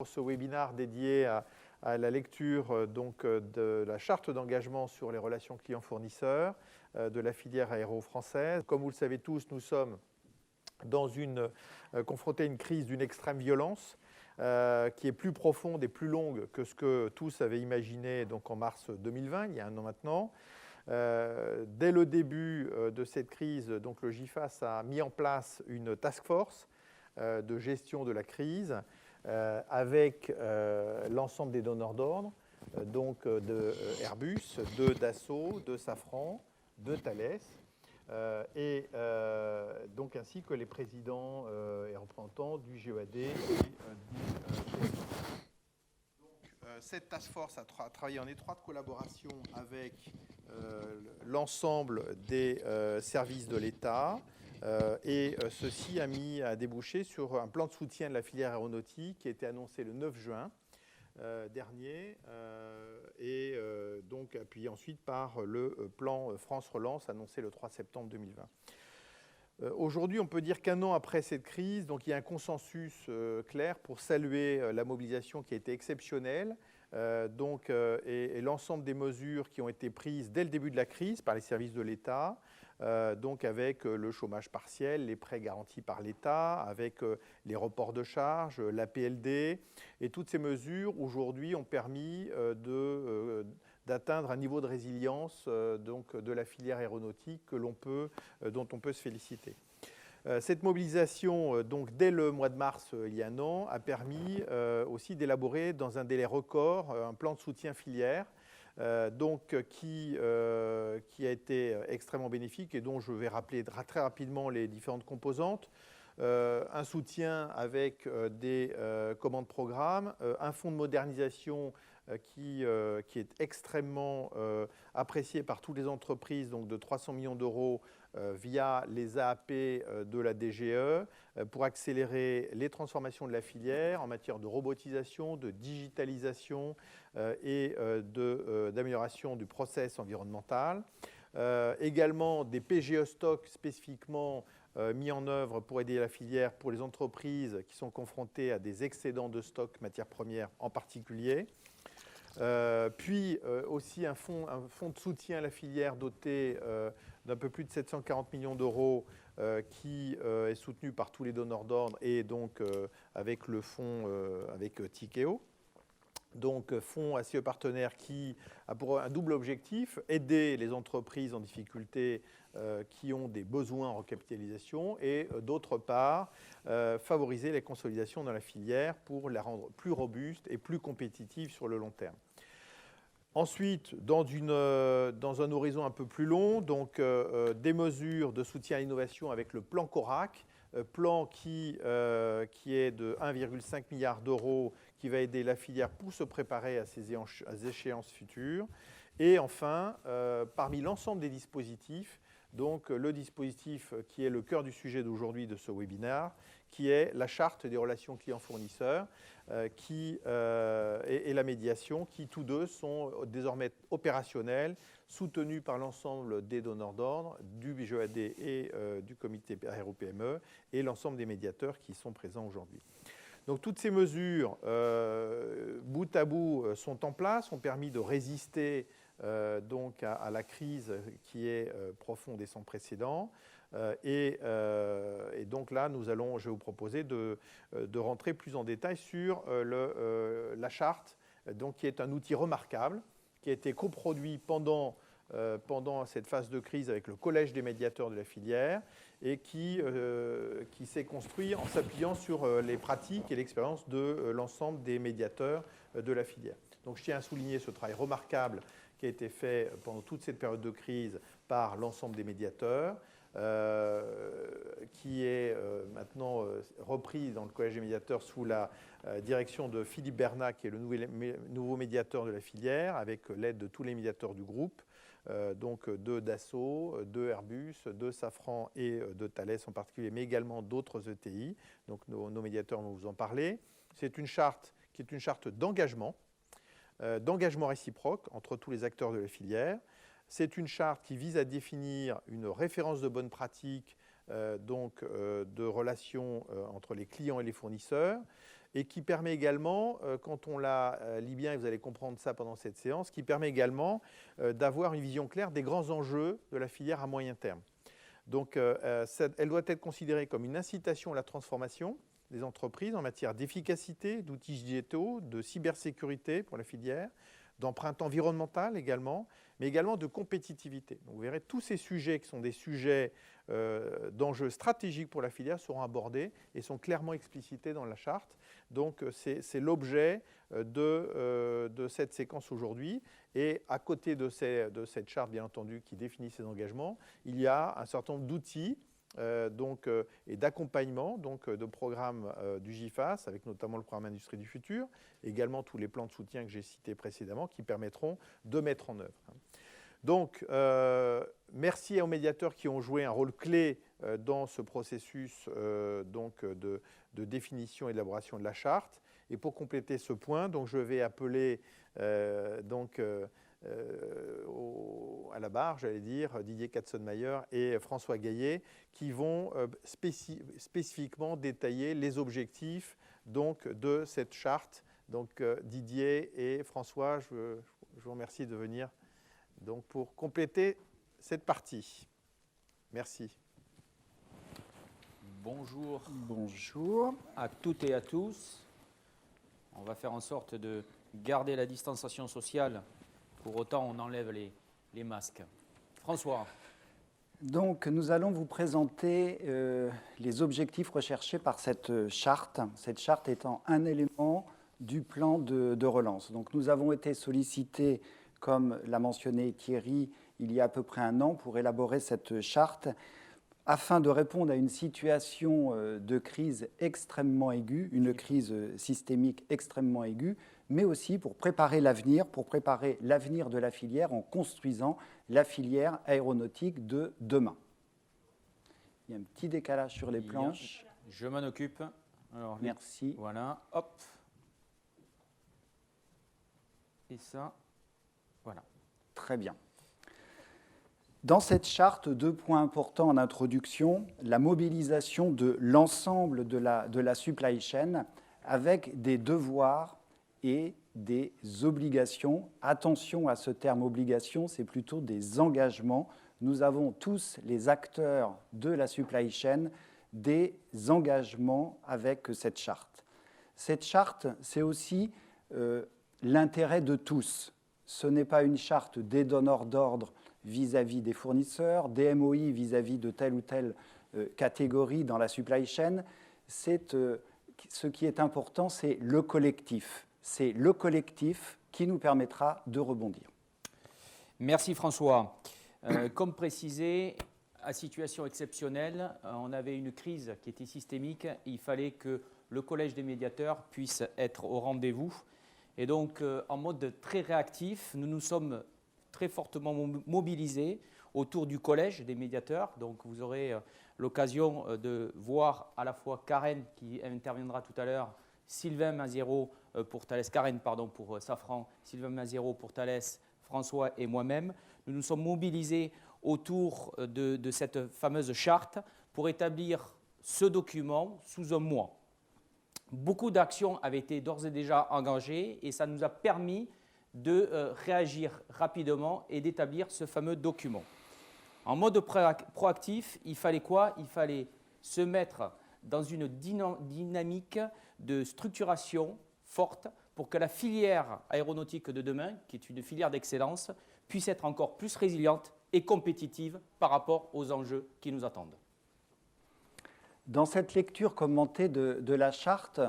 Ce webinaire dédié à la lecture de la charte d'engagement sur les relations clients-fournisseurs de la filière aéro-française. Comme vous le savez tous, nous sommes confrontés à une crise d'une extrême violence qui est plus profonde et plus longue que ce que tous avaient imaginé en mars 2020, il y a un an maintenant. Dès le début de cette crise, le GIFAS a mis en place une task force de gestion de la crise avec l'ensemble des donneurs d'ordre, de Airbus, de Dassault, de Safran, de Thales, ainsi que les présidents et représentants du GEAD et du cette task force a travaillé en étroite collaboration avec l'ensemble des services de l'État et ceci a débouché sur un plan de soutien de la filière aéronautique qui a été annoncé le 9 juin dernier appuyé ensuite par le plan France Relance annoncé le 3 septembre 2020. Aujourd'hui, on peut dire qu'un an après cette crise, il y a un consensus clair pour saluer la mobilisation qui a été exceptionnelle et l'ensemble des mesures qui ont été prises dès le début de la crise par les services de l'État, avec le chômage partiel, les prêts garantis par l'État, avec les reports de charges, l'APLD. Et toutes ces mesures, aujourd'hui, ont permis d'atteindre un niveau de résilience de la filière aéronautique dont on peut se féliciter. Cette mobilisation, dès le mois de mars, il y a un an, a permis aussi d'élaborer dans un délai record un plan de soutien filière qui a été extrêmement bénéfique et dont je vais rappeler très rapidement les différentes composantes. Un soutien avec des commandes programmes, un fonds de modernisation qui est extrêmement apprécié par toutes les entreprises, de 300 millions d'euros via les AAP de la DGE pour accélérer les transformations de la filière en matière de robotisation, de digitalisation et d'amélioration du process environnemental. Également des PGE stock spécifiquement mis en œuvre pour aider la filière pour les entreprises qui sont confrontées à des excédents de stock matières premières en particulier. Puis aussi un fonds de soutien à la filière doté d'un peu plus de 740 millions d'euros qui est soutenu par tous les donneurs d'ordre et avec le fonds avec Tikeo. Fonds ACE partenaire qui a pour un double objectif, aider les entreprises en difficulté qui ont des besoins en recapitalisation et d'autre part, favoriser les consolidations dans la filière pour la rendre plus robuste et plus compétitive sur le long terme. Ensuite, dans un horizon un peu plus long, des mesures de soutien à l'innovation avec le plan CORAC, plan qui est de 1,5 milliard d'euros qui va aider la filière pour se préparer à ces échéances futures. Et enfin, parmi l'ensemble des dispositifs, le dispositif qui est le cœur du sujet d'aujourd'hui de ce webinaire, qui est la charte des relations clients-fournisseurs et la médiation, qui tous deux sont désormais opérationnels, soutenus par l'ensemble des donneurs d'ordre, du GEAD et du comité aéro-PME, et l'ensemble des médiateurs qui sont présents aujourd'hui. Donc toutes ces mesures, bout à bout, sont en place, ont permis de résister à la crise qui est profonde et sans précédent. Et donc là, je vais vous proposer de rentrer plus en détail sur la charte, qui est un outil remarquable, qui a été coproduit pendant cette phase de crise avec le Collège des médiateurs de la filière et qui s'est construit en s'appuyant sur les pratiques et l'expérience de l'ensemble des médiateurs de la filière. Donc je tiens à souligner ce travail remarquable qui a été fait pendant toute cette période de crise par l'ensemble des médiateurs, qui est maintenant repris dans le Collège des médiateurs sous la direction de Philippe Bernat, qui est le nouveau médiateur de la filière, avec l'aide de tous les médiateurs du groupe, de Dassault, de Airbus, de Safran et de Thales en particulier, mais également d'autres ETI. Donc nos médiateurs vont vous en parler. C'est une charte qui est une charte d'engagement réciproque entre tous les acteurs de la filière. C'est une charte qui vise à définir une référence de bonne pratique de relations entre les clients et les fournisseurs et qui permet également, quand on la lit bien, et vous allez comprendre ça pendant cette séance, qui permet également d'avoir une vision claire des grands enjeux de la filière à moyen terme. Donc, elle doit être considérée comme une incitation à la transformation des entreprises en matière d'efficacité, d'outils digitaux, de cybersécurité pour la filière, d'empreinte environnementale également, mais également de compétitivité. Donc, vous verrez, tous ces sujets qui sont des sujets d'enjeux stratégiques pour la filière seront abordés et sont clairement explicités dans la charte. Donc, c'est l'objet de cette séquence aujourd'hui. Et à côté de cette charte, bien entendu, qui définit ces engagements, il y a un certain nombre d'outils et d'accompagnement de programmes du GIFAS, avec notamment le programme Industrie du futur, également tous les plans de soutien que j'ai cités précédemment, qui permettront de mettre en œuvre. Donc, merci aux médiateurs qui ont joué un rôle clé dans ce processus de définition et d'élaboration de la charte. Et pour compléter ce point, donc, je vais appeler à la barre, j'allais dire, Didier Katzenmayer et François Gaillet, qui vont spécifiquement détailler les objectifs donc, de cette charte. Donc, Didier et François, je vous remercie de venir donc, pour compléter cette partie. Merci. Bonjour. Bonjour À toutes et à tous. On va faire en sorte de garder la distanciation sociale. Pour autant, on enlève les masques. François. Donc, nous allons vous présenter les objectifs recherchés par cette charte étant un élément du plan de relance. Donc, nous avons été sollicités, comme l'a mentionné Thierry, il y a à peu près un an, pour élaborer cette charte, afin de répondre à une situation de crise extrêmement aiguë, une crise systémique extrêmement aiguë, mais aussi pour préparer l'avenir de la filière en construisant la filière aéronautique de demain. Il y a un petit décalage sur les planches. Je m'en occupe. Alors, merci. Voilà, hop. Et ça, voilà. Très bien. Dans cette charte, 2 points importants en introduction, la mobilisation de l'ensemble de la supply chain avec des devoirs et des obligations. Attention à ce terme obligation, c'est plutôt des engagements. Nous avons tous, les acteurs de la supply chain, des engagements avec cette charte. Cette charte, c'est aussi l'intérêt de tous. Ce n'est pas une charte des donneurs d'ordre vis-à-vis des fournisseurs, des MOI vis-à-vis de telle ou telle catégorie dans la supply chain. Ce qui est important, c'est le collectif. C'est le collectif qui nous permettra de rebondir. Merci François. Comme précisé, à situation exceptionnelle, on avait une crise qui était systémique. Il fallait que le collège des médiateurs puisse être au rendez-vous. Et donc, en mode très réactif, nous nous sommes très fortement mobilisés autour du collège des médiateurs. Donc, vous aurez l'occasion de voir à la fois Karen, qui interviendra tout à l'heure, Sylvain Mazero pour Thales, Karen, pardon, pour Safran, Sylvain Mazero pour Thales, François et moi-même. Nous nous sommes mobilisés autour de cette fameuse charte pour établir ce document sous un mois. Beaucoup d'actions avaient été d'ores et déjà engagées et ça nous a permis de réagir rapidement et d'établir ce fameux document. En mode proactif, il fallait quoi? Il fallait se mettre dans une dynamique de structuration forte pour que la filière aéronautique de demain, qui est une filière d'excellence, puisse être encore plus résiliente et compétitive par rapport aux enjeux qui nous attendent. Dans cette lecture commentée de la charte,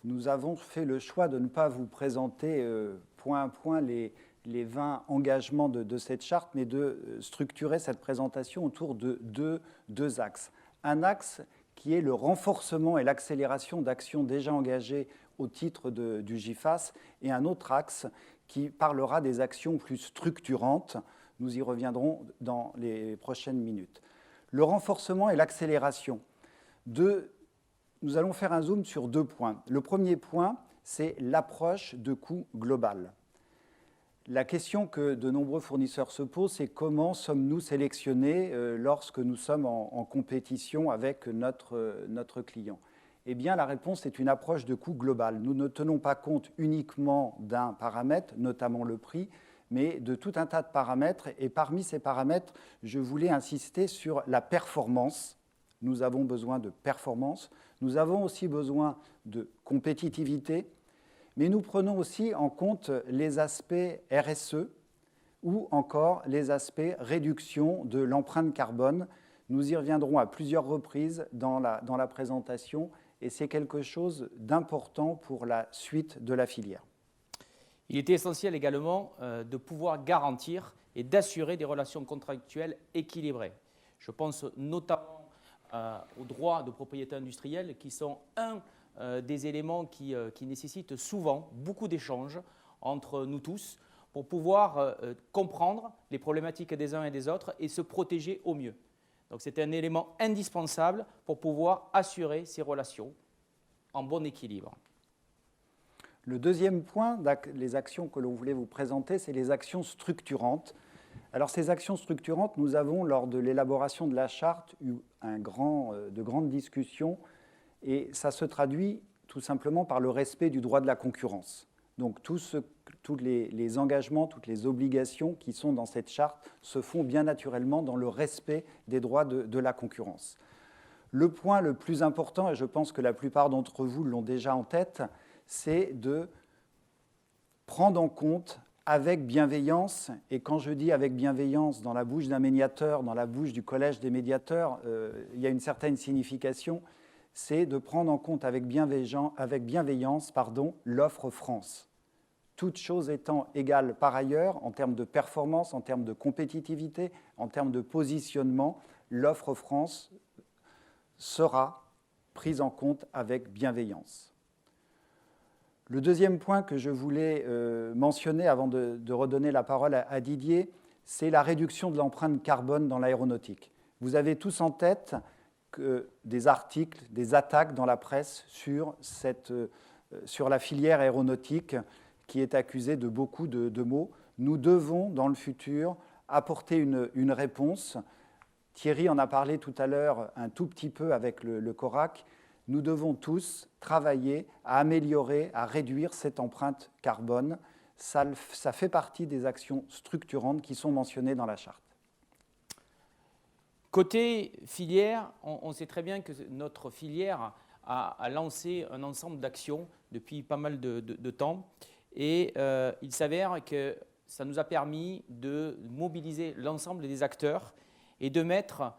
nous avons fait le choix de ne pas vous présenter point à point les 20 engagements de cette charte, mais de structurer cette présentation autour de deux axes. Un axe qui est le renforcement et l'accélération d'actions déjà engagées au titre du GIFAS, et un autre axe qui parlera des actions plus structurantes. Nous y reviendrons dans les prochaines minutes. Le renforcement et l'accélération. Nous allons faire un zoom sur 2 points. Le premier point, c'est l'approche de coût global. La question que de nombreux fournisseurs se posent, c'est comment sommes-nous sélectionnés lorsque nous sommes en compétition avec notre client. Eh bien, la réponse est une approche de coût global. Nous ne tenons pas compte uniquement d'un paramètre, notamment le prix, mais de tout un tas de paramètres. Et parmi ces paramètres, je voulais insister sur la performance. Nous avons besoin de performance. Nous avons aussi besoin de compétitivité. Mais nous prenons aussi en compte les aspects RSE ou encore les aspects réduction de l'empreinte carbone. Nous y reviendrons à plusieurs reprises dans la présentation et c'est quelque chose d'important pour la suite de la filière. Il était essentiel également de pouvoir garantir et d'assurer des relations contractuelles équilibrées. Je pense notamment aux droits de propriété industrielle qui sont un des éléments qui nécessitent souvent beaucoup d'échanges entre nous tous pour pouvoir comprendre les problématiques des uns et des autres et se protéger au mieux. Donc c'est un élément indispensable pour pouvoir assurer ces relations en bon équilibre. Le deuxième point, les actions que l'on voulait vous présenter, c'est les actions structurantes. Alors ces actions structurantes, nous avons lors de l'élaboration de la charte eu de grandes discussions et ça se traduit tout simplement par le respect du droit de la concurrence. Donc tous les engagements, toutes les obligations qui sont dans cette charte se font bien naturellement dans le respect des droits de la concurrence. Le point le plus important, et je pense que la plupart d'entre vous l'ont déjà en tête, c'est de prendre en compte avec bienveillance, et quand je dis avec bienveillance dans la bouche d'un médiateur, dans la bouche du collège des médiateurs, il y a une certaine signification, c'est de prendre en compte avec bienveillance l'offre France. Toutes choses étant égales par ailleurs, en termes de performance, en termes de compétitivité, en termes de positionnement, l'offre France sera prise en compte avec bienveillance. Le deuxième point que je voulais mentionner avant de redonner la parole à Didier, c'est la réduction de l'empreinte carbone dans l'aéronautique. Vous avez tous en tête des articles, des attaques dans la presse sur la filière aéronautique qui est accusée de beaucoup de maux. Nous devons, dans le futur, apporter une réponse. Thierry en a parlé tout à l'heure un tout petit peu avec le CORAC. Nous devons tous travailler à améliorer, à réduire cette empreinte carbone. Ça fait partie des actions structurantes qui sont mentionnées dans la charte. Côté filière, on sait très bien que notre filière a lancé un ensemble d'actions depuis pas mal de temps. Et il s'avère que ça nous a permis de mobiliser l'ensemble des acteurs et de mettre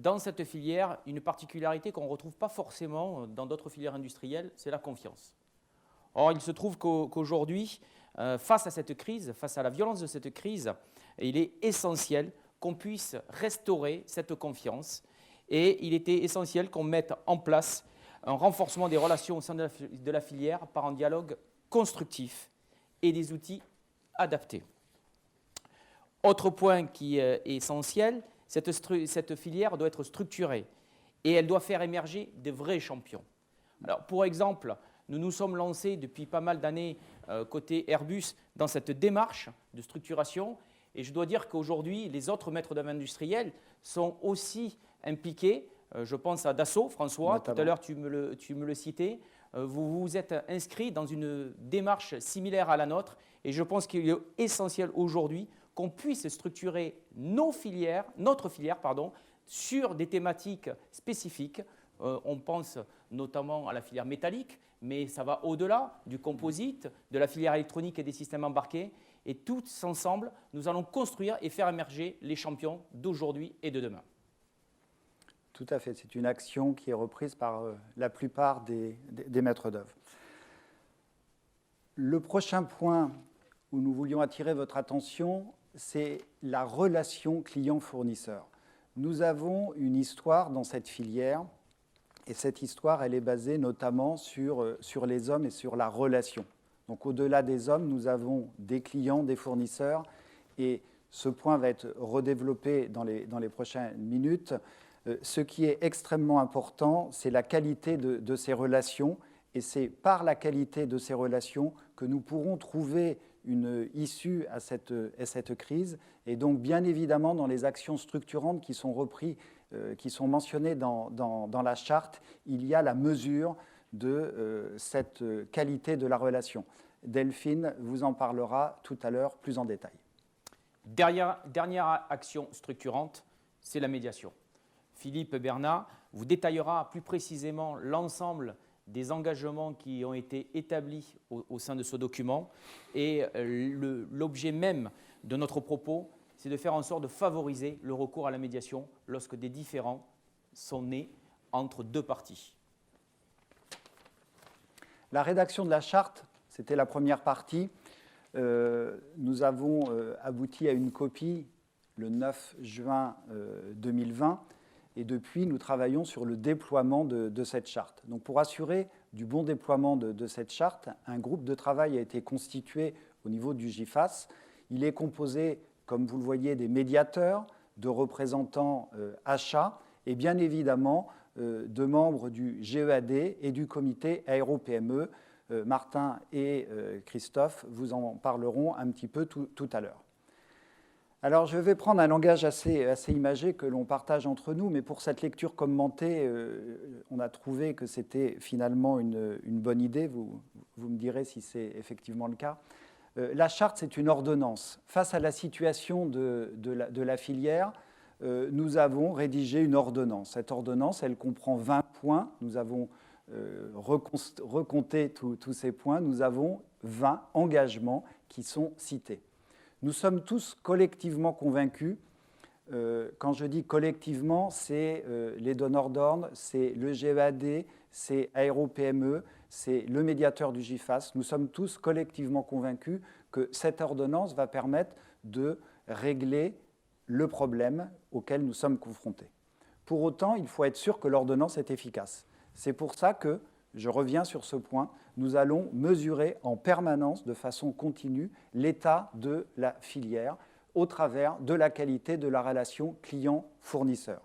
dans cette filière une particularité qu'on ne retrouve pas forcément dans d'autres filières industrielles, c'est la confiance. Or, il se trouve qu'aujourd'hui, face à cette crise, face à la violence de cette crise, il est essentiel qu'on puisse restaurer cette confiance et il était essentiel qu'on mette en place un renforcement des relations au sein de la filière par un dialogue constructif et des outils adaptés. Autre point qui est essentiel, cette filière doit être structurée et elle doit faire émerger de vrais champions. Alors, pour exemple, nous nous sommes lancés depuis pas mal d'années côté Airbus dans cette démarche de structuration et je dois dire qu'aujourd'hui, les autres maîtres d'œuvre industriels sont aussi impliqués. Je pense à Dassault, François, notamment. Tout à l'heure tu me le citais. Vous vous êtes inscrit dans une démarche similaire à la nôtre et je pense qu'il est essentiel aujourd'hui qu'on puisse structurer notre filière, sur des thématiques spécifiques. On pense notamment à la filière métallique, mais ça va au-delà du composite, de la filière électronique et des systèmes embarqués. Et tous ensemble, nous allons construire et faire émerger les champions d'aujourd'hui et de demain. Tout à fait. C'est une action qui est reprise par la plupart des maîtres d'œuvre. Le prochain point où nous voulions attirer votre attention, c'est la relation client-fournisseur. Nous avons une histoire dans cette filière et cette histoire, elle est basée notamment sur les hommes et sur la relation. Donc au-delà des hommes, nous avons des clients, des fournisseurs et ce point va être redéveloppé dans les prochaines minutes. Ce qui est extrêmement important, c'est la qualité de ces relations et c'est par la qualité de ces relations que nous pourrons trouver une issue à cette crise. Et donc, bien évidemment, dans les actions structurantes qui sont reprises qui sont mentionnés dans la charte, il y a la mesure de cette qualité de la relation. Delphine vous en parlera tout à l'heure plus en détail. Dernière action structurante, c'est la médiation. Philippe Bernat vous détaillera plus précisément l'ensemble des engagements qui ont été établis au sein de ce document. Et l'objet même de notre propos, c'est de faire en sorte de favoriser le recours à la médiation lorsque des différends sont nés entre deux parties. La rédaction de la charte, c'était la première partie. Nous avons abouti à une copie le 9 juin 2020 et depuis, nous travaillons sur le déploiement de cette charte. Donc, pour assurer du bon déploiement de cette charte, un groupe de travail a été constitué au niveau du GIFAS. Il est composé, comme vous le voyez, des médiateurs, de représentants achats et bien évidemment de membres du GEAD et du comité Aéro-PME. Martin et Christophe vous en parleront un petit peu tout à l'heure. Alors, je vais prendre un langage assez imagé que l'on partage entre nous, mais pour cette lecture commentée, on a trouvé que c'était finalement une bonne idée. Vous me direz si c'est effectivement le cas. La charte, c'est une ordonnance. Face à la situation de la filière, nous avons rédigé une ordonnance. Cette ordonnance, elle comprend 20 points. Nous avons recompté tous ces points. Nous avons 20 engagements qui sont cités. Nous sommes tous collectivement convaincus. Quand je dis collectivement, c'est les donneurs d'ordre, c'est le GEAD, c'est Aéro-PME, c'est le médiateur du GIFAS. Nous sommes tous collectivement convaincus que cette ordonnance va permettre de régler le problème auquel nous sommes confrontés. Pour autant, il faut être sûr que l'ordonnance est efficace. C'est pour ça que, je reviens sur ce point, nous allons mesurer en permanence, de façon continue, l'état de la filière au travers de la qualité de la relation client-fournisseur.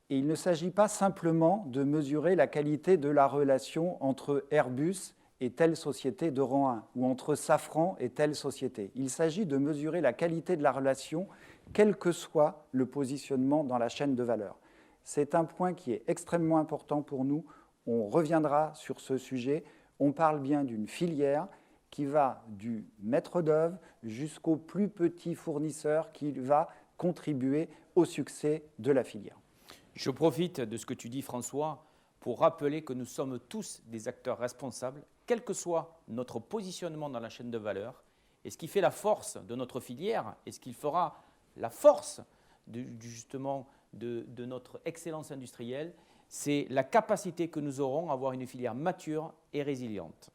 Et il ne s'agit pas simplement de mesurer la qualité de la relation entre Airbus et telle société de rang 1 ou entre Safran et telle société. Il s'agit de mesurer la qualité de la relation, quel que soit le positionnement dans la chaîne de valeur. C'est un point qui est extrêmement important pour nous. On reviendra sur ce sujet. On parle bien d'une filière qui va du maître d'œuvre jusqu'au plus petit fournisseur qui va contribuer au succès de la filière. Je profite de ce que tu dis, François, pour rappeler que nous sommes tous des acteurs responsables, quel que soit notre positionnement dans la chaîne de valeur. Et ce qui fait la force de notre filière, et ce qui fera la force justement de notre excellence industrielle, c'est la capacité que nous aurons à avoir une filière mature et résiliente.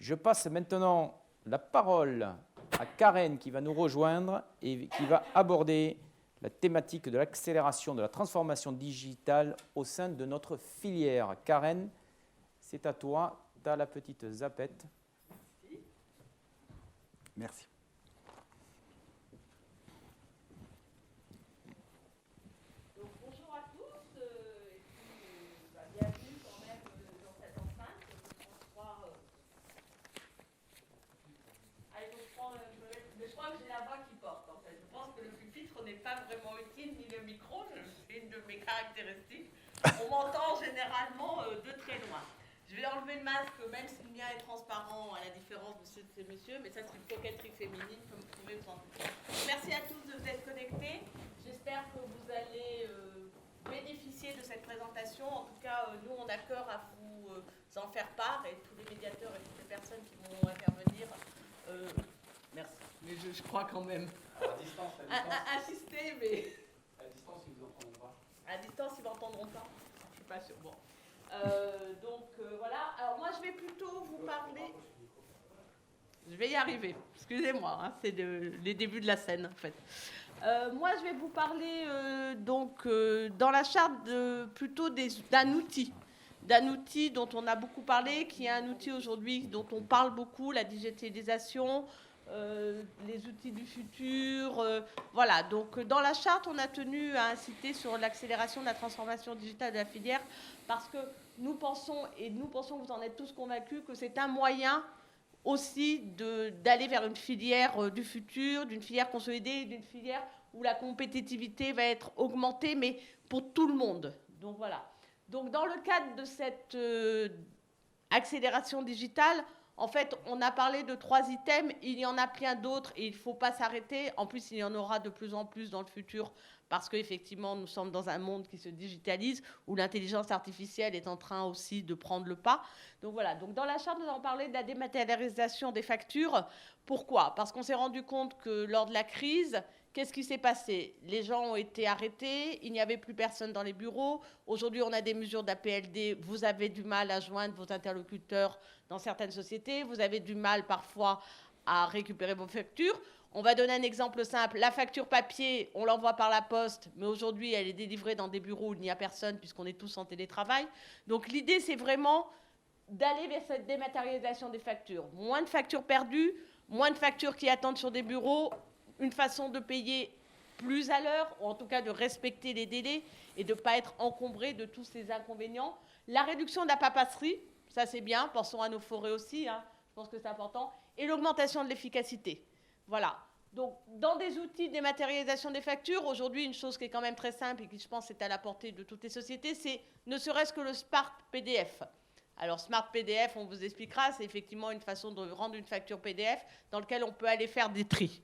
Je passe maintenant la parole à Karen qui va nous rejoindre et qui va aborder la thématique de l'accélération de la transformation digitale au sein de notre filière. Karen, c'est à toi, tu as la petite zapette. Merci. Caractéristiques. On m'entend généralement de très loin. Je vais enlever le masque, même si le mien est transparent, à la différence de ceux de ces messieurs, mais ça c'est une coquetterie féminine, comme vous pouvez vous en douter. Merci à tous de vous être connectés. J'espère que vous allez bénéficier de cette présentation. En tout cas, nous, on a cœur à vous en faire part, et tous les médiateurs et toutes les personnes qui vont intervenir. Merci. Mais je crois quand même. À distance. Assister, mais... À distance, ils vous entendront pas. À distance, ils ne m'entendront pas. Je ne suis pas sûre. Bon. Voilà. Alors moi, je vais plutôt vous parler... Je vais y arriver. Excusez-moi, hein, c'est les débuts de la scène, en fait. Moi, je vais vous parler, dans la charte, plutôt d'un outil dont on a beaucoup parlé, qui est un outil aujourd'hui dont on parle beaucoup, la digitalisation, les outils du futur. Voilà, donc dans la charte, on a tenu à inciter sur l'accélération de la transformation digitale de la filière parce que nous pensons, vous en êtes tous convaincus, que c'est un moyen aussi d'aller vers une filière du futur, d'une filière consolidée, d'une filière où la compétitivité va être augmentée, mais pour tout le monde. Donc voilà. Donc dans le cadre de cette accélération digitale, en fait, on a parlé de 3 items, il y en a plein d'autres et il ne faut pas s'arrêter. En plus, il y en aura de plus en plus dans le futur parce qu'effectivement, nous sommes dans un monde qui se digitalise, où l'intelligence artificielle est en train aussi de prendre le pas. Donc voilà, donc dans la charte, nous avons parlé de la dématérialisation des factures. Pourquoi? Parce qu'on s'est rendu compte que lors de la crise, qu'est-ce qui s'est passé? Les gens ont été arrêtés, il n'y avait plus personne dans les bureaux. Aujourd'hui, on a des mesures d'APLD. Vous avez du mal à joindre vos interlocuteurs dans certaines sociétés. Vous avez du mal parfois à récupérer vos factures. On va donner un exemple simple. La facture papier, on l'envoie par la poste, mais aujourd'hui, elle est délivrée dans des bureaux où il n'y a personne puisqu'on est tous en télétravail. Donc l'idée, c'est vraiment d'aller vers cette dématérialisation des factures. Moins de factures perdues, moins de factures qui attendent sur des bureaux, une façon de payer plus à l'heure, ou en tout cas de respecter les délais et de ne pas être encombré de tous ces inconvénients. La réduction de la papasserie, ça c'est bien, pensons à nos forêts aussi, hein, je pense que c'est important, et l'augmentation de l'efficacité. Voilà. Donc, dans des outils de dématérialisation des factures, aujourd'hui, une chose qui est quand même très simple et qui, je pense, est à la portée de toutes les sociétés, c'est ne serait-ce que le Smart PDF. Alors, Smart PDF, on vous expliquera, c'est effectivement une façon de rendre une facture PDF dans laquelle on peut aller faire des tris.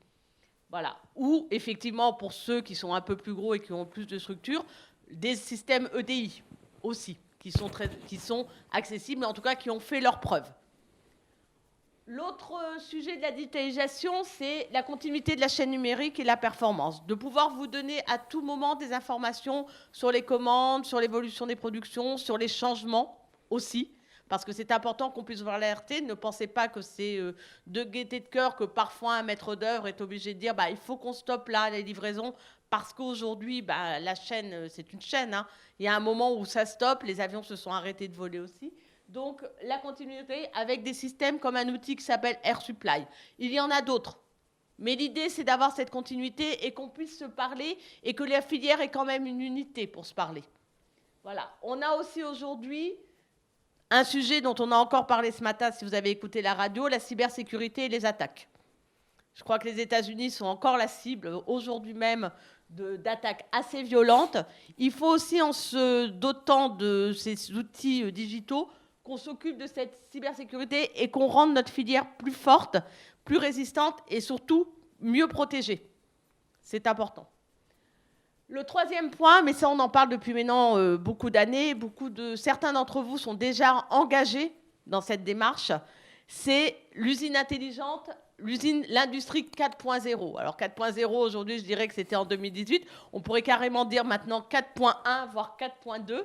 Voilà. Ou, effectivement, pour ceux qui sont un peu plus gros et qui ont plus de structure, des systèmes EDI aussi, qui sont accessibles, en tout cas, qui ont fait leurs preuves. L'autre sujet de la digitalisation, c'est la continuité de la chaîne numérique et la performance. De pouvoir vous donner à tout moment des informations sur les commandes, sur l'évolution des productions, sur les changements aussi, parce que c'est important qu'on puisse vous alerter. Ne pensez pas que c'est de gaieté de cœur que parfois un maître d'œuvre est obligé de dire il faut qu'on stoppe là les livraisons, parce qu'aujourd'hui, la chaîne, c'est une chaîne. Hein. Il y a un moment où ça stoppe, les avions se sont arrêtés de voler aussi. Donc, la continuité avec des systèmes comme un outil qui s'appelle Air Supply. Il y en a d'autres. Mais l'idée, c'est d'avoir cette continuité et qu'on puisse se parler et que la filière ait quand même une unité pour se parler. Voilà. On a aussi aujourd'hui un sujet dont on a encore parlé ce matin, si vous avez écouté la radio, la cybersécurité et les attaques. Je crois que les États-Unis sont encore la cible aujourd'hui même d'attaques assez violentes. Il faut aussi, en se dotant de ces outils digitaux, qu'on s'occupe de cette cybersécurité et qu'on rende notre filière plus forte, plus résistante et surtout mieux protégée. C'est important. Le troisième point, mais ça on en parle depuis maintenant beaucoup d'années, certains d'entre vous sont déjà engagés dans cette démarche, c'est l'usine intelligente, l'industrie 4.0. Alors 4.0 aujourd'hui, je dirais que c'était en 2018, on pourrait carrément dire maintenant 4.1 voire 4.2.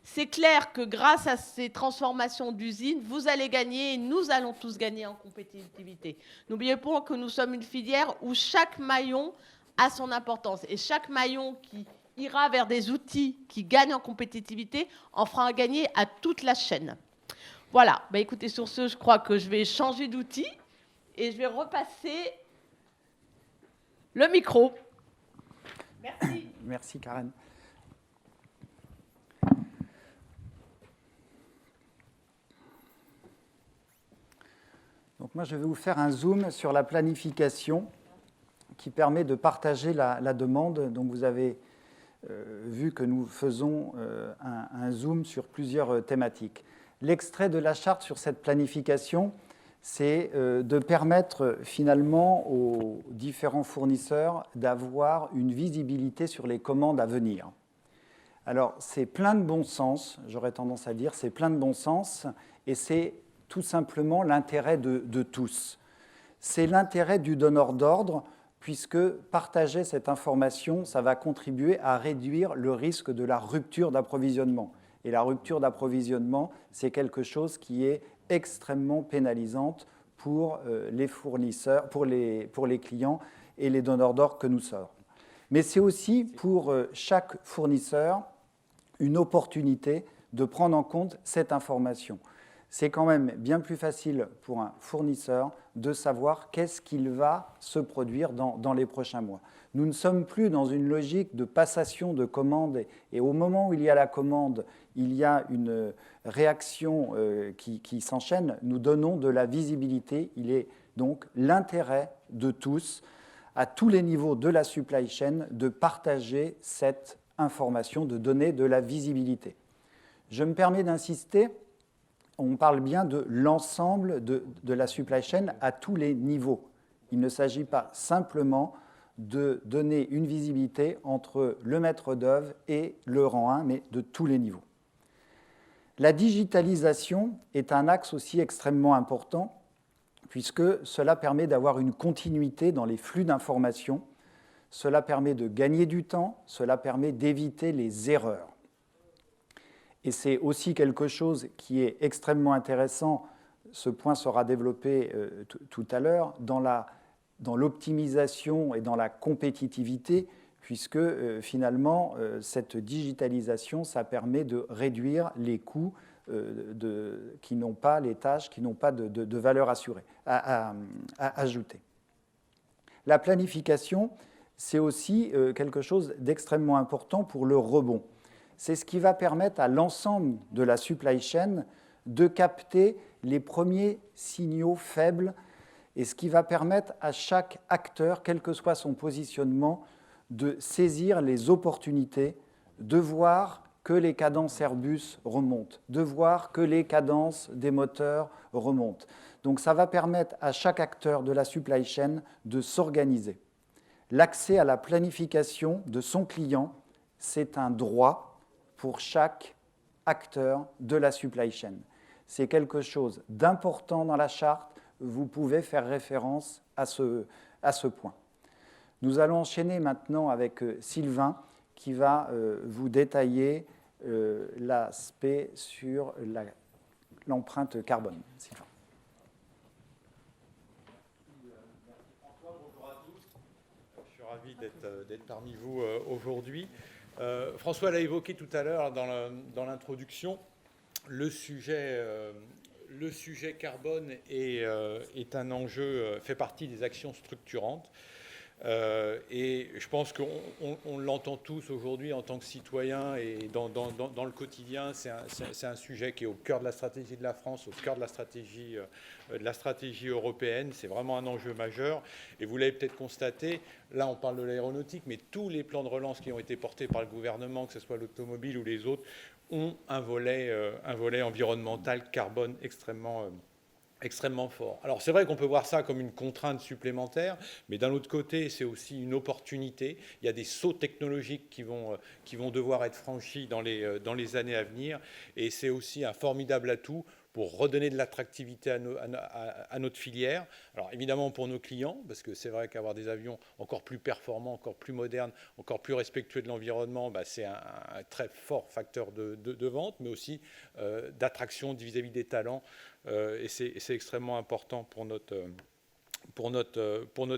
C'est clair que grâce à ces transformations d'usines, vous allez gagner et nous allons tous gagner en compétitivité. N'oubliez pas que nous sommes une filière où chaque maillon a son importance. Et chaque maillon qui ira vers des outils qui gagnent en compétitivité en fera gagner à toute la chaîne. Voilà. Écoutez, sur ce, je crois que je vais changer d'outil et je vais repasser le micro. Merci. Merci, Karen. Donc moi, je vais vous faire un zoom sur la planification qui permet de partager la demande. Donc vous avez vu que nous faisons un zoom sur plusieurs thématiques. L'extrait de la charte sur cette planification, c'est de permettre finalement aux différents fournisseurs d'avoir une visibilité sur les commandes à venir. Alors c'est plein de bon sens, j'aurais tendance à dire, c'est plein de bon sens et c'est tout simplement l'intérêt de tous. C'est l'intérêt du donneur d'ordre, puisque partager cette information, ça va contribuer à réduire le risque de la rupture d'approvisionnement. Et la rupture d'approvisionnement, c'est quelque chose qui est extrêmement pénalisante pour les fournisseurs, pour les clients et les donneurs d'ordre que nous sommes. Mais c'est aussi pour chaque fournisseur une opportunité de prendre en compte cette information. C'est quand même bien plus facile pour un fournisseur de savoir qu'est-ce qu'il va se produire dans les prochains mois. Nous ne sommes plus dans une logique de passation de commandes et au moment où il y a la commande, il y a une réaction qui s'enchaîne. Nous donnons de la visibilité. Il est donc l'intérêt de tous à tous les niveaux de la supply chain de partager cette information, de donner de la visibilité. Je me permets d'insister, on parle bien de l'ensemble de la supply chain à tous les niveaux. Il ne s'agit pas simplement de donner une visibilité entre le maître d'œuvre et le rang 1, mais de tous les niveaux. La digitalisation est un axe aussi extrêmement important, puisque cela permet d'avoir une continuité dans les flux d'informations, cela permet de gagner du temps, cela permet d'éviter les erreurs. Et c'est aussi quelque chose qui est extrêmement intéressant, ce point sera développé tout à l'heure, dans l'optimisation et dans la compétitivité, puisque finalement, cette digitalisation, ça permet de réduire les coûts qui n'ont pas les tâches, qui n'ont pas de valeur ajoutée. La planification, c'est aussi quelque chose d'extrêmement important pour le rebond. C'est ce qui va permettre à l'ensemble de la supply chain de capter les premiers signaux faibles et ce qui va permettre à chaque acteur, quel que soit son positionnement, de saisir les opportunités, de voir que les cadences Airbus remontent, de voir que les cadences des moteurs remontent. Donc ça va permettre à chaque acteur de la supply chain de s'organiser. L'accès à la planification de son client, c'est un droit pour chaque acteur de la supply chain. C'est quelque chose d'important dans la charte, vous pouvez faire référence à ce point. Nous allons enchaîner maintenant avec Sylvain qui va vous détailler l'aspect sur l'empreinte carbone. Sylvain. Merci François, bonjour à tous. Je suis ravi d'être parmi vous aujourd'hui. François l'a évoqué tout à l'heure dans l'introduction, le sujet carbone est un enjeu, fait partie des actions structurantes. Et je pense qu'on l'entend tous aujourd'hui en tant que citoyens et dans le quotidien. C'est un sujet qui est au cœur de la stratégie de la France, au cœur de la stratégie européenne. C'est vraiment un enjeu majeur. Et vous l'avez peut-être constaté, là on parle de l'aéronautique, mais tous les plans de relance qui ont été portés par le gouvernement, que ce soit l'automobile ou les autres, ont un volet environnemental, carbone extrêmement fort. Alors c'est vrai qu'on peut voir ça comme une contrainte supplémentaire, mais d'un autre côté, c'est aussi une opportunité. Il y a des sauts technologiques qui vont devoir être franchis dans les années à venir, et c'est aussi un formidable atout pour redonner de l'attractivité à notre filière. Alors évidemment pour nos clients, parce que c'est vrai qu'avoir des avions encore plus performants, encore plus modernes, encore plus respectueux de l'environnement, c'est un très fort facteur de vente, mais aussi d'attraction vis-à-vis des talents. Et c'est extrêmement important pour notre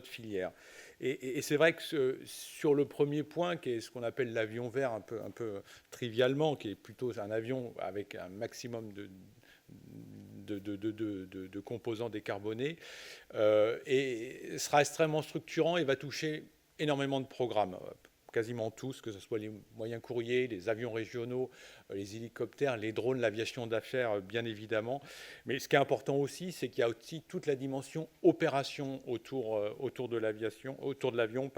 filière. Et c'est vrai que sur le premier point, qui est ce qu'on appelle l'avion vert, un peu trivialement, qui est plutôt un avion avec un maximum de composants décarbonés, et sera extrêmement structurant et va toucher énormément de programmes. Quasiment tous, que ce soit les moyens courriers, les avions régionaux, les hélicoptères, les drones, l'aviation d'affaires, bien évidemment. Mais ce qui est important aussi, c'est qu'il y a aussi toute la dimension opération autour de l'avion, que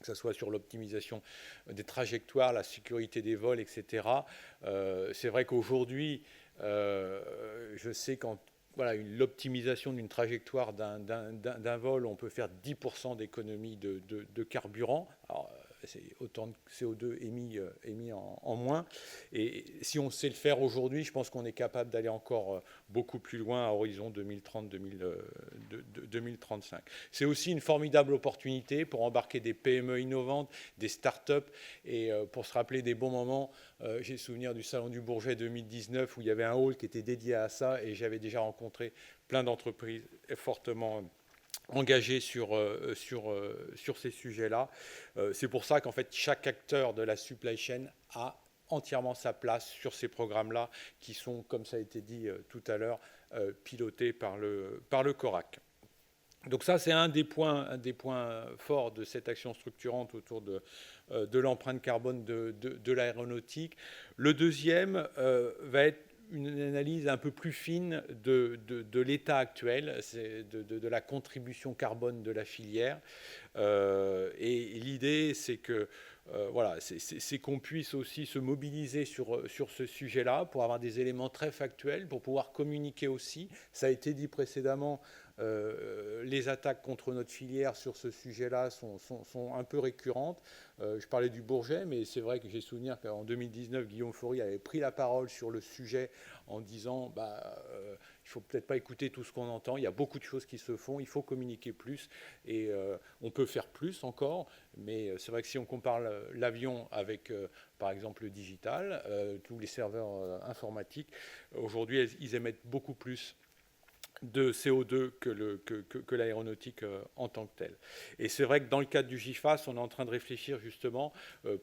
ce soit sur l'optimisation des trajectoires, la sécurité des vols, etc. C'est vrai qu'aujourd'hui, je sais qu'en l'optimisation d'une trajectoire d'un vol, on peut faire 10% d'économie de carburant. Alors, c'est autant de CO2 émis en moins. Et si on sait le faire aujourd'hui, je pense qu'on est capable d'aller encore beaucoup plus loin à horizon 2030-2035. C'est aussi une formidable opportunité pour embarquer des PME innovantes, des start-up, et pour se rappeler des bons moments. J'ai souvenir du Salon du Bourget 2019 où il y avait un hall qui était dédié à ça, et j'avais déjà rencontré plein d'entreprises fortement engagés sur ces sujets-là. C'est pour ça qu'en fait, chaque acteur de la supply chain a entièrement sa place sur ces programmes-là qui sont, comme ça a été dit tout à l'heure, pilotés par le CORAC. Donc ça, c'est un des points forts de cette action structurante autour de l'empreinte carbone de l'aéronautique. Le deuxième va être une analyse un peu plus fine de l'état actuel, de la contribution carbone de la filière. Et l'idée, c'est que voilà, c'est qu'on puisse aussi se mobiliser sur ce sujet-là pour avoir des éléments très factuels, pour pouvoir communiquer aussi. Ça a été dit précédemment, les attaques contre notre filière sur ce sujet-là sont un peu récurrentes. Je parlais du Bourget, mais c'est vrai que j'ai souvenir qu'en 2019, Guillaume Faury avait pris la parole sur le sujet en disant il ne faut peut-être pas écouter tout ce qu'on entend, il y a beaucoup de choses qui se font, il faut communiquer plus et on peut faire plus encore, mais c'est vrai que si on compare l'avion avec par exemple le digital, tous les serveurs informatiques, aujourd'hui ils émettent beaucoup plus de CO2 que l'aéronautique en tant que telle. Et c'est vrai que dans le cadre du GIFAS, on est en train de réfléchir justement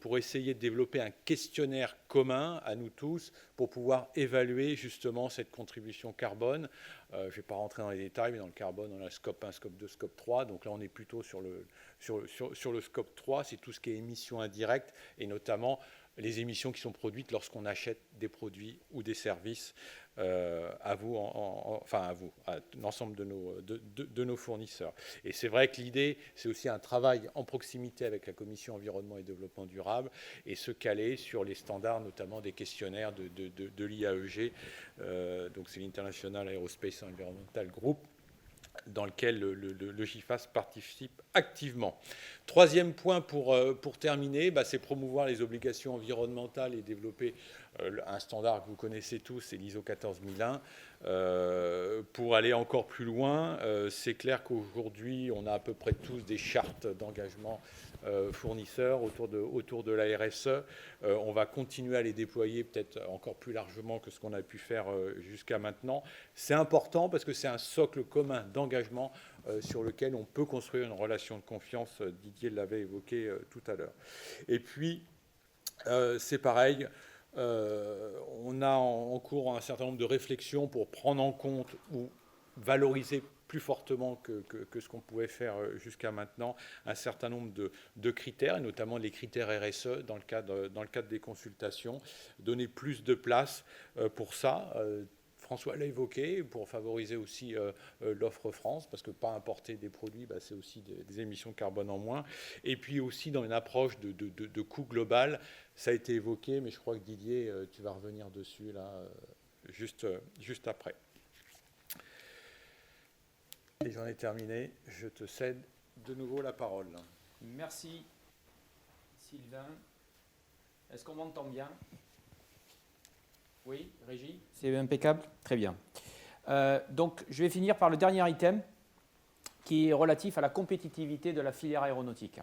pour essayer de développer un questionnaire commun à nous tous pour pouvoir évaluer justement cette contribution carbone. Je ne vais pas rentrer dans les détails, mais dans le carbone, on a scope 1, scope 2, scope 3. Donc là, on est plutôt sur le scope 3, c'est tout ce qui est émissions indirectes et notamment les émissions qui sont produites lorsqu'on achète des produits ou des services à l'ensemble de nos fournisseurs. Et c'est vrai que l'idée, c'est aussi un travail en proximité avec la Commission Environnement et Développement Durable et se caler sur les standards, notamment des questionnaires de l'IAEG, donc c'est l'International Aerospace Environmental Group, dans lequel le GIFAS participe activement. Troisième point pour terminer, c'est promouvoir les obligations environnementales et développer un standard que vous connaissez tous, c'est l'ISO 14001. Pour aller encore plus loin, c'est clair qu'aujourd'hui, on a à peu près tous des chartes d'engagement fournisseurs autour de la RSE. On va continuer à les déployer peut-être encore plus largement que ce qu'on a pu faire jusqu'à maintenant. C'est important parce que c'est un socle commun d'engagement sur lequel on peut construire une relation de confiance. Didier l'avait évoqué tout à l'heure. Et puis, c'est pareil, on a en cours un certain nombre de réflexions pour prendre en compte ou valoriser plus fortement que ce qu'on pouvait faire jusqu'à maintenant, un certain nombre de critères, et notamment les critères RSE dans le cadre des consultations, donner plus de place pour ça. François l'a évoqué, pour favoriser aussi l'offre France, parce que pas importer des produits, c'est aussi des émissions de carbone en moins. Et puis aussi dans une approche de coût global, ça a été évoqué, mais je crois que Didier, tu vas revenir dessus là, juste après. Et j'en ai terminé. Je te cède de nouveau la parole. Merci, Sylvain. Est-ce qu'on m'entend bien ? Oui, Régie ? C'est impeccable ? Très bien. Donc, je vais finir par le dernier item qui est relatif à la compétitivité de la filière aéronautique.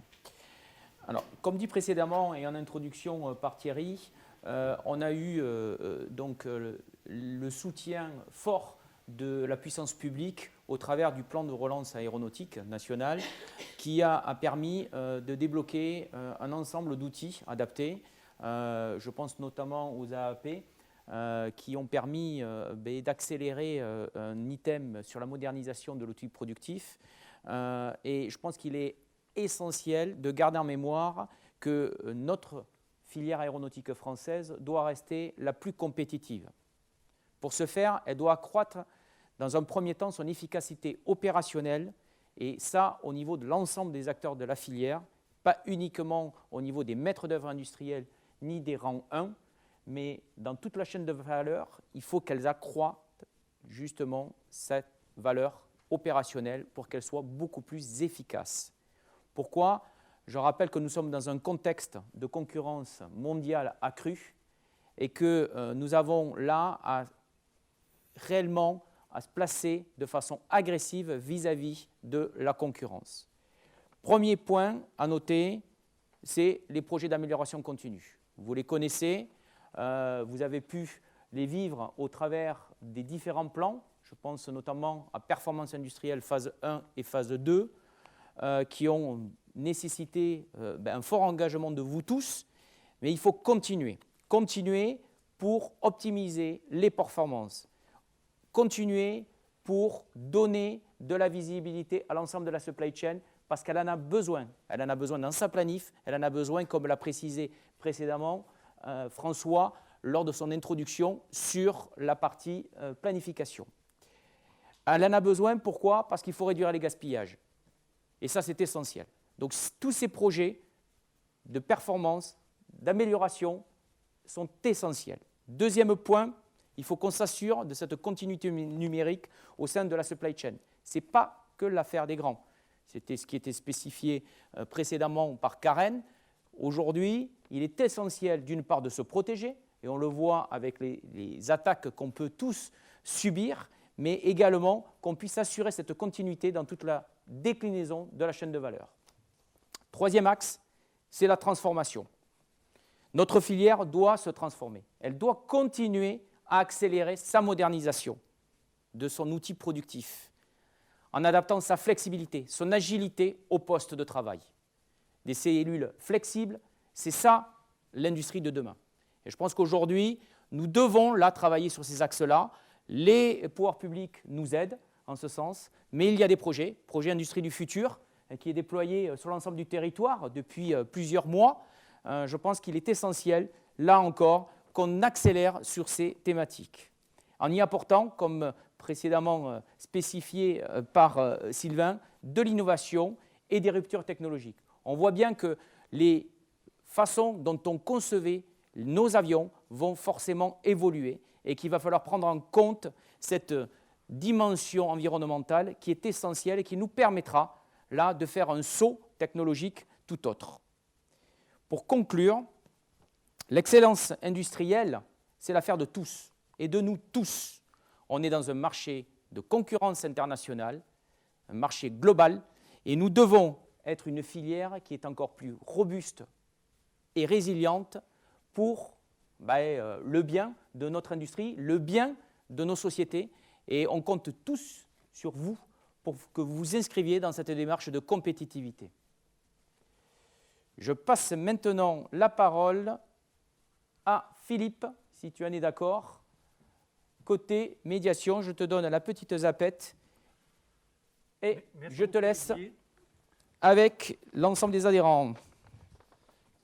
Alors, comme dit précédemment et en introduction par Thierry, on a eu donc le soutien fort de la puissance publique au travers du plan de relance aéronautique national qui a permis de débloquer un ensemble d'outils adaptés. Je pense notamment aux AAP qui ont permis d'accélérer un item sur la modernisation de l'outil productif. Et je pense qu'il est essentiel de garder en mémoire que notre filière aéronautique française doit rester la plus compétitive. Pour ce faire, elle doit accroître dans un premier temps son efficacité opérationnelle, et ça au niveau de l'ensemble des acteurs de la filière, pas uniquement au niveau des maîtres d'œuvre industriels ni des rangs 1, mais dans toute la chaîne de valeur, il faut qu'elles accroissent justement cette valeur opérationnelle pour qu'elle soit beaucoup plus efficace. Pourquoi ? Je rappelle que nous sommes dans un contexte de concurrence mondiale accrue et que nous avons là réellement à se placer de façon agressive vis-à-vis de la concurrence. Premier point à noter, c'est les projets d'amélioration continue. Vous les connaissez, vous avez pu les vivre au travers des différents plans. Je pense notamment à Performance industrielle phase 1 et phase 2, qui ont nécessité un fort engagement de vous tous, mais il faut continuer pour optimiser les performances, continuer pour donner de la visibilité à l'ensemble de la supply chain, parce qu'elle en a besoin. Elle en a besoin dans sa planif, elle en a besoin, comme l'a précisé précédemment François, lors de son introduction sur la partie planification. Elle en a besoin, pourquoi? Parce qu'il faut réduire les gaspillages. Et ça, c'est essentiel. Donc, tous ces projets de performance, d'amélioration sont essentiels. Deuxième point, il faut qu'on s'assure de cette continuité numérique au sein de la supply chain. Ce n'est pas que l'affaire des grands. C'était ce qui était spécifié précédemment par Karen. Aujourd'hui, il est essentiel d'une part de se protéger, et on le voit avec les attaques qu'on peut tous subir, mais également qu'on puisse assurer cette continuité dans toute la déclinaison de la chaîne de valeur. Troisième axe, c'est la transformation. Notre filière doit se transformer. Elle doit continuer à accélérer sa modernisation de son outil productif, en adaptant sa flexibilité, son agilité au poste de travail. Des cellules flexibles, c'est ça l'industrie de demain. Et je pense qu'aujourd'hui, nous devons là travailler sur ces axes-là. Les pouvoirs publics nous aident en ce sens, mais il y a des projets Industrie du futur, qui est déployé sur l'ensemble du territoire depuis plusieurs mois. Je pense qu'il est essentiel, là encore, qu'on accélère sur ces thématiques, en y apportant, comme précédemment spécifié par Sylvain, de l'innovation et des ruptures technologiques. On voit bien que les façons dont on concevait nos avions vont forcément évoluer et qu'il va falloir prendre en compte cette dimension environnementale qui est essentielle et qui nous permettra là de faire un saut technologique tout autre. Pour conclure, l'excellence industrielle, c'est l'affaire de tous et de nous tous. On est dans un marché de concurrence internationale, un marché global, et nous devons être une filière qui est encore plus robuste et résiliente pour le bien de notre industrie, le bien de nos sociétés. Et on compte tous sur vous pour que vous vous inscriviez dans cette démarche de compétitivité. Je passe maintenant la parole à Philippe, si tu en es d'accord. Côté médiation, je te donne la petite zapette et je te laisse avec l'ensemble des adhérents.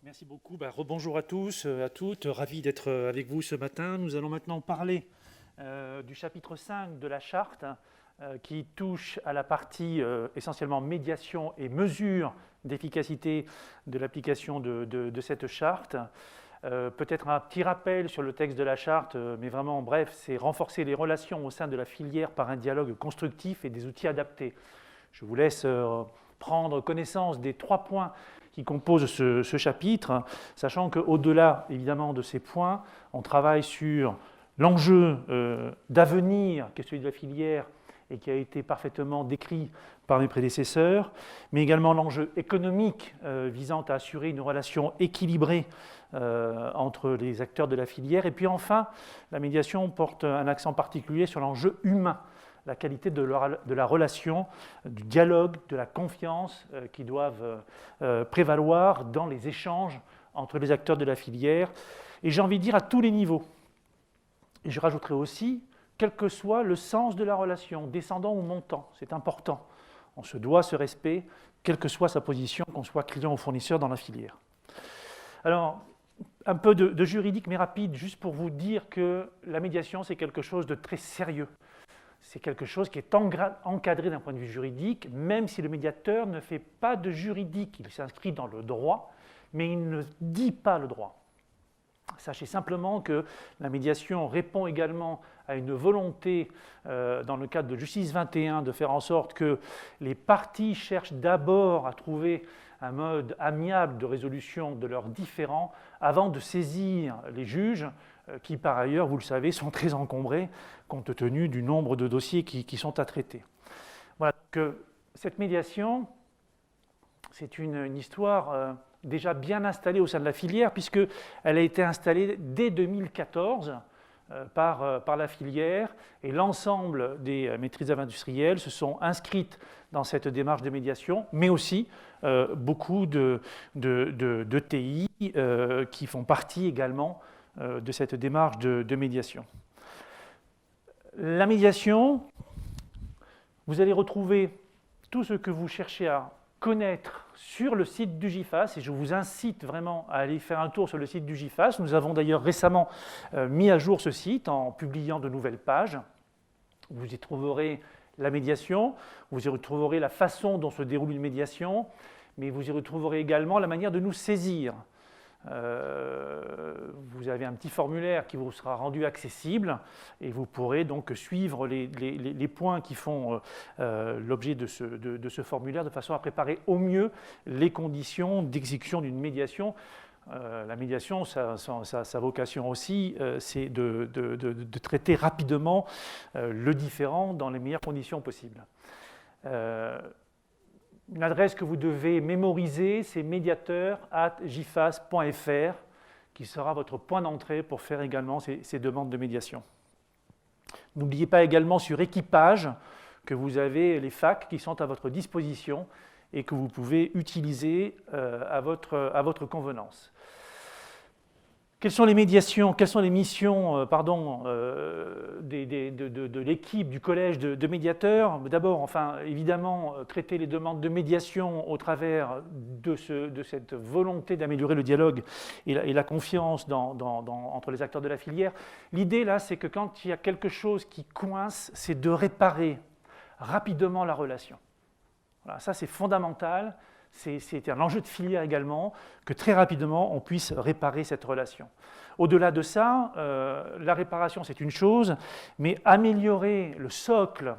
Merci beaucoup. Rebonjour à tous, à toutes. Ravi d'être avec vous ce matin. Nous allons maintenant parler du chapitre 5 de la charte qui touche à la partie essentiellement médiation et mesure d'efficacité de l'application de cette charte. Peut-être un petit rappel sur le texte de la charte, mais vraiment en bref, c'est renforcer les relations au sein de la filière par un dialogue constructif et des outils adaptés. Je vous laisse prendre connaissance des 3 points qui composent ce chapitre, sachant qu'au-delà évidemment de ces points, on travaille sur l'enjeu d'avenir qui est celui de la filière et qui a été parfaitement décrit par mes prédécesseurs, mais également l'enjeu économique visant à assurer une relation équilibrée entre les acteurs de la filière. Et puis enfin, la médiation porte un accent particulier sur l'enjeu humain, la qualité de la relation, du dialogue, de la confiance qui doivent prévaloir dans les échanges entre les acteurs de la filière. Et j'ai envie de dire à tous les niveaux. Et je rajouterai aussi, quel que soit le sens de la relation, descendant ou montant, c'est important. On se doit ce respect, quelle que soit sa position, qu'on soit client ou fournisseur dans la filière. Alors, un peu de juridique, mais rapide, juste pour vous dire que la médiation, c'est quelque chose de très sérieux. C'est quelque chose qui est encadré d'un point de vue juridique, même si le médiateur ne fait pas de juridique, il s'inscrit dans le droit, mais il ne dit pas le droit. Sachez simplement que la médiation répond également à une volonté, dans le cadre de Justice 21, de faire en sorte que les parties cherchent d'abord à trouver un mode amiable de résolution de leurs différends avant de saisir les juges, qui par ailleurs, vous le savez, sont très encombrés compte tenu du nombre de dossiers qui sont à traiter. Voilà, que cette médiation, c'est une histoire déjà bien installée au sein de la filière, puisqu'elle a été installée dès 2014 par la filière, et l'ensemble des maîtrises d'œuvre industrielles se sont inscrites dans cette démarche de médiation, mais aussi beaucoup de TI qui font partie également de cette démarche de médiation. La médiation, vous allez retrouver tout ce que vous cherchez à connaître sur le site du GIFAS, et je vous incite vraiment à aller faire un tour sur le site du GIFAS. Nous avons d'ailleurs récemment mis à jour ce site en publiant de nouvelles pages. Vous y trouverez la médiation, vous y retrouverez la façon dont se déroule une médiation, mais vous y retrouverez également la manière de nous saisir. Vous avez un petit formulaire qui vous sera rendu accessible et vous pourrez donc suivre les points qui font l'objet de ce formulaire de façon à préparer au mieux les conditions d'exécution d'une médiation. La médiation, sa vocation aussi, c'est de traiter rapidement le différend dans les meilleures conditions possibles. Une adresse que vous devez mémoriser, c'est mediateur@gifas.fr, qui sera votre point d'entrée pour faire également ces demandes de médiation. N'oubliez pas également sur Équipage que vous avez les facs qui sont à votre disposition et que vous pouvez utiliser à votre convenance. Quelles sont les médiations, quelles sont les missions de l'équipe du collège de médiateurs? D'abord, évidemment, traiter les demandes de médiation au travers de cette volonté d'améliorer le dialogue et la confiance entre les acteurs de la filière. L'idée, là, c'est que quand il y a quelque chose qui coince, c'est de réparer rapidement la relation. Voilà, ça, c'est fondamental. C'est un enjeu de filière également, que très rapidement on puisse réparer cette relation. Au-delà de ça, la réparation c'est une chose, mais améliorer le socle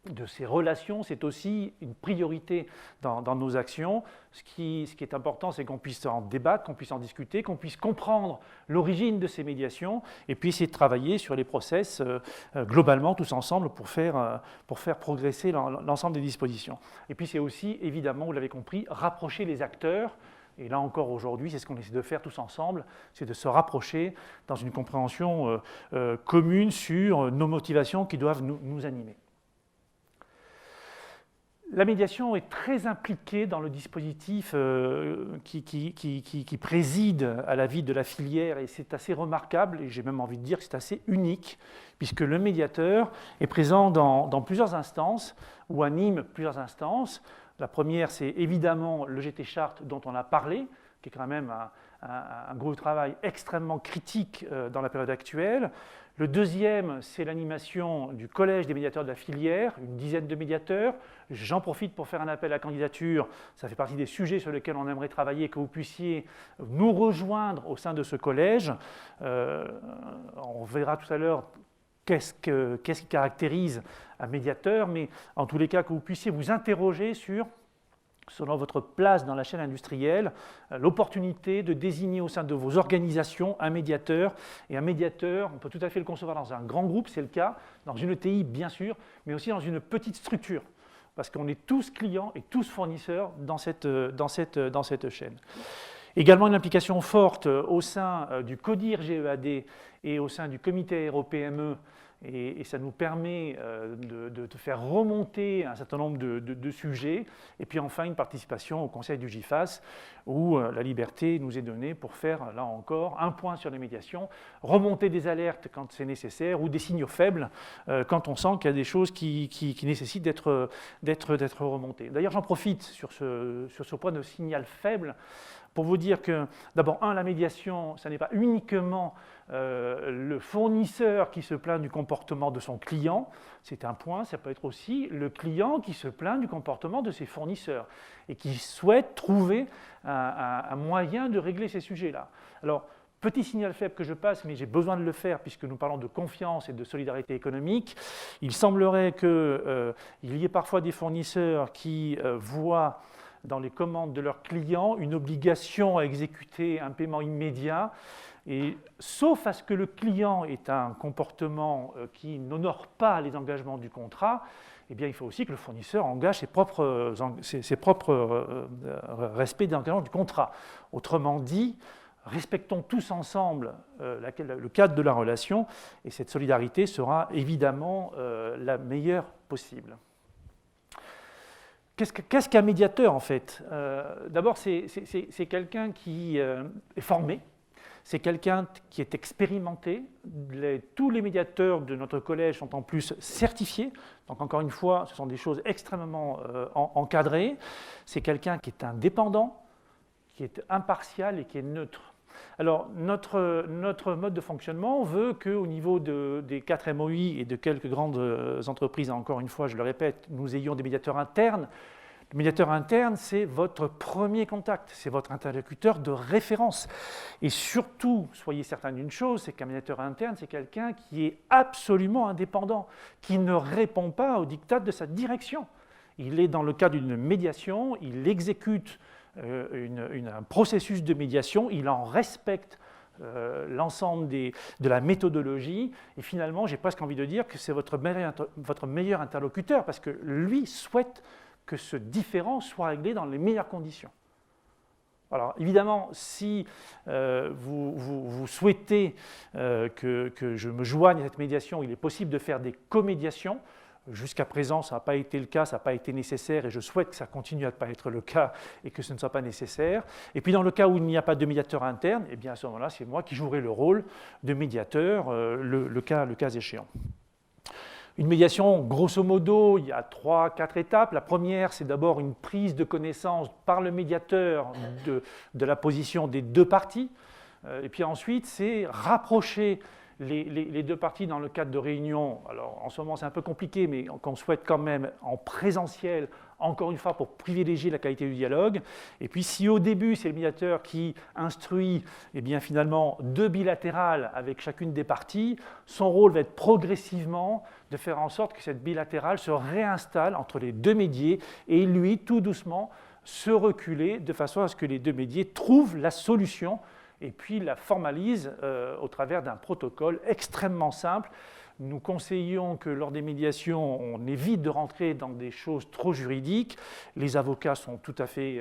de ces relations, c'est aussi une priorité dans nos actions. Ce qui est important, c'est qu'on puisse en débattre, qu'on puisse en discuter, qu'on puisse comprendre l'origine de ces médiations et puis essayer de travailler sur les process globalement, tous ensemble, pour faire progresser l'ensemble des dispositions. Et puis c'est aussi, évidemment, vous l'avez compris, rapprocher les acteurs. Et là encore aujourd'hui, c'est ce qu'on essaie de faire tous ensemble, c'est de se rapprocher dans une compréhension commune sur nos motivations qui doivent nous animer. La médiation est très impliquée dans le dispositif qui préside à la vie de la filière et c'est assez remarquable et j'ai même envie de dire que c'est assez unique puisque le médiateur est présent dans plusieurs instances ou anime plusieurs instances. La première, c'est évidemment le GT Chart dont on a parlé, qui est quand même un gros travail extrêmement critique dans la période actuelle. Le deuxième, c'est l'animation du collège des médiateurs de la filière, une dizaine de médiateurs. J'en profite pour faire un appel à candidature. Ça fait partie des sujets sur lesquels on aimerait travailler, que vous puissiez nous rejoindre au sein de ce collège. On verra tout à l'heure qu'est-ce qui caractérise un médiateur, mais en tous les cas, que vous puissiez vous interroger sur, selon votre place dans la chaîne industrielle, l'opportunité de désigner au sein de vos organisations un médiateur. Et un médiateur, on peut tout à fait le concevoir dans un grand groupe, c'est le cas, dans une ETI bien sûr, mais aussi dans une petite structure, parce qu'on est tous clients et tous fournisseurs dans cette chaîne. Également une implication forte au sein du CODIR GEAD et au sein du comité aéro-PME, et ça nous permet de faire remonter un certain nombre de sujets. Et puis enfin, une participation au conseil du GIFAS, où la liberté nous est donnée pour faire, là encore, un point sur les médiations, remonter des alertes quand c'est nécessaire, ou des signaux faibles quand on sent qu'il y a des choses qui nécessitent d'être remontées. D'ailleurs, j'en profite sur ce point de signal faible, pour vous dire que, d'abord, la médiation, ça n'est pas uniquement le fournisseur qui se plaint du comportement de son client, c'est un point, ça peut être aussi le client qui se plaint du comportement de ses fournisseurs et qui souhaite trouver un moyen de régler ces sujets-là. Alors, petit signal faible que je passe, mais j'ai besoin de le faire puisque nous parlons de confiance et de solidarité économique. Il semblerait qu'il y ait parfois des fournisseurs qui voient dans les commandes de leurs clients une obligation à exécuter un paiement immédiat. Et sauf à ce que le client ait un comportement qui n'honore pas les engagements du contrat, eh bien, il faut aussi que le fournisseur engage ses propres respects des engagements du contrat. Autrement dit, respectons tous ensemble le cadre de la relation et cette solidarité sera évidemment la meilleure possible. Qu'est-ce qu'un médiateur en fait? D'abord, c'est quelqu'un qui est formé. C'est quelqu'un qui est expérimenté. Tous les médiateurs de notre collège sont en plus certifiés. Donc encore une fois, ce sont des choses extrêmement encadrées. C'est quelqu'un qui est indépendant, qui est impartial et qui est neutre. Alors notre mode de fonctionnement veut qu'au niveau des 4 MOI et de quelques grandes entreprises, encore une fois, je le répète, nous ayons des médiateurs internes. Le médiateur interne, c'est votre premier contact, c'est votre interlocuteur de référence. Et surtout, soyez certain d'une chose, c'est qu'un médiateur interne, c'est quelqu'un qui est absolument indépendant, qui ne répond pas aux diktats de sa direction. Il est dans le cadre d'une médiation, il exécute un processus de médiation, il en respecte l'ensemble de la méthodologie, et finalement, j'ai presque envie de dire que c'est votre meilleur interlocuteur, parce que lui souhaite que ce différend soit réglé dans les meilleures conditions. Alors évidemment, si vous souhaitez que je me joigne à cette médiation, il est possible de faire des comédiations. Jusqu'à présent, ça n'a pas été le cas, ça n'a pas été nécessaire, et je souhaite que ça continue à ne pas être le cas et que ce ne soit pas nécessaire. Et puis dans le cas où il n'y a pas de médiateur interne, eh bien à ce moment-là, c'est moi qui jouerai le rôle de médiateur, le cas échéant. Une médiation, grosso modo, il y a 3-4 étapes. La première, c'est d'abord une prise de connaissance par le médiateur de la position des deux parties. Et puis ensuite, c'est rapprocher les deux parties dans le cadre de réunions. Alors en ce moment, c'est un peu compliqué, mais qu'on souhaite quand même en présentiel, encore une fois, pour privilégier la qualité du dialogue. Et puis si au début, c'est le médiateur qui instruit, eh bien finalement, 2 bilatérales avec chacune des parties, son rôle va être progressivement de faire en sorte que cette bilatérale se réinstalle entre les deux médiés et lui, tout doucement, se reculer de façon à ce que les deux médiés trouvent la solution et puis la formalisent au travers d'un protocole extrêmement simple. Nous conseillons que lors des médiations, on évite de rentrer dans des choses trop juridiques. Les avocats sont tout à fait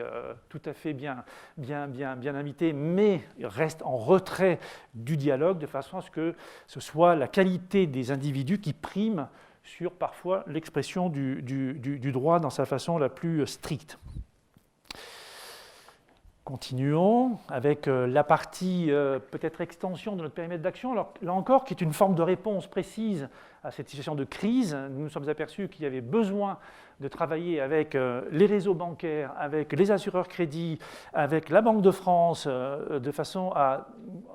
bien invités, mais restent en retrait du dialogue de façon à ce que ce soit la qualité des individus qui prime sur parfois l'expression du droit dans sa façon la plus stricte. Continuons avec la partie peut-être extension de notre périmètre d'action. Alors là encore, qui est une forme de réponse précise à cette situation de crise. Nous nous sommes aperçus qu'il y avait besoin de travailler avec les réseaux bancaires, avec les assureurs crédits, avec la Banque de France, de façon à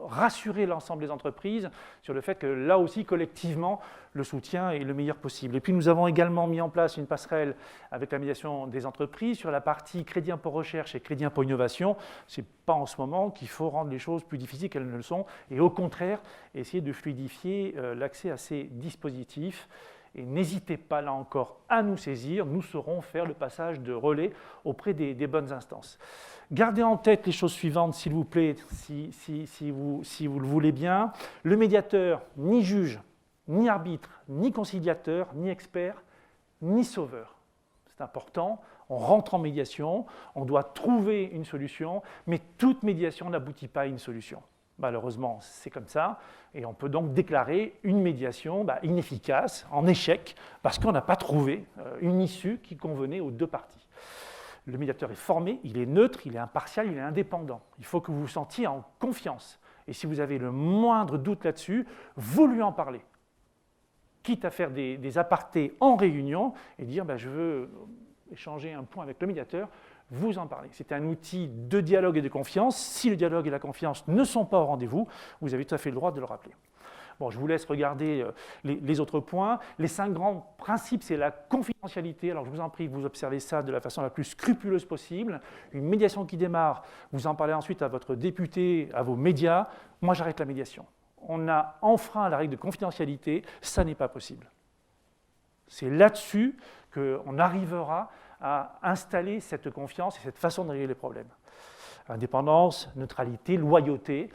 rassurer l'ensemble des entreprises sur le fait que là aussi, collectivement, le soutien est le meilleur possible. Et puis nous avons également mis en place une passerelle avec la médiation des entreprises sur la partie crédit impôt recherche et crédit impôt innovation. Ce n'est pas en ce moment qu'il faut rendre les choses plus difficiles qu'elles ne le sont, et au contraire, essayer de fluidifier l'accès à ces dispositifs. Et n'hésitez pas là encore à nous saisir, nous saurons faire le passage de relais auprès des bonnes instances. Gardez en tête les choses suivantes, s'il vous plaît, si vous le voulez bien. Le médiateur, ni juge, ni arbitre, ni conciliateur, ni expert, ni sauveur. C'est important, on rentre en médiation, on doit trouver une solution, mais toute médiation n'aboutit pas à une solution. Malheureusement, c'est comme ça, et on peut donc déclarer une médiation inefficace, en échec, parce qu'on n'a pas trouvé une issue qui convenait aux deux parties. Le médiateur est formé, il est neutre, il est impartial, il est indépendant. Il faut que vous vous sentiez en confiance. Et si vous avez le moindre doute là-dessus, vous lui en parlez. Quitte à faire des apartés en réunion et dire je veux échanger un point avec le médiateur, vous en parlez. C'est un outil de dialogue et de confiance. Si le dialogue et la confiance ne sont pas au rendez-vous, vous avez tout à fait le droit de le rappeler. Bon, je vous laisse regarder les autres points. Les 5 grands principes, c'est la confidentialité. Alors je vous en prie, vous observez ça de la façon la plus scrupuleuse possible. Une médiation qui démarre, vous en parlez ensuite à votre député, à vos médias. Moi, j'arrête la médiation. On a enfreint la règle de confidentialité, ça n'est pas possible. C'est là-dessus qu'on arrivera à installer cette confiance et cette façon de régler les problèmes. Indépendance, neutralité, loyauté,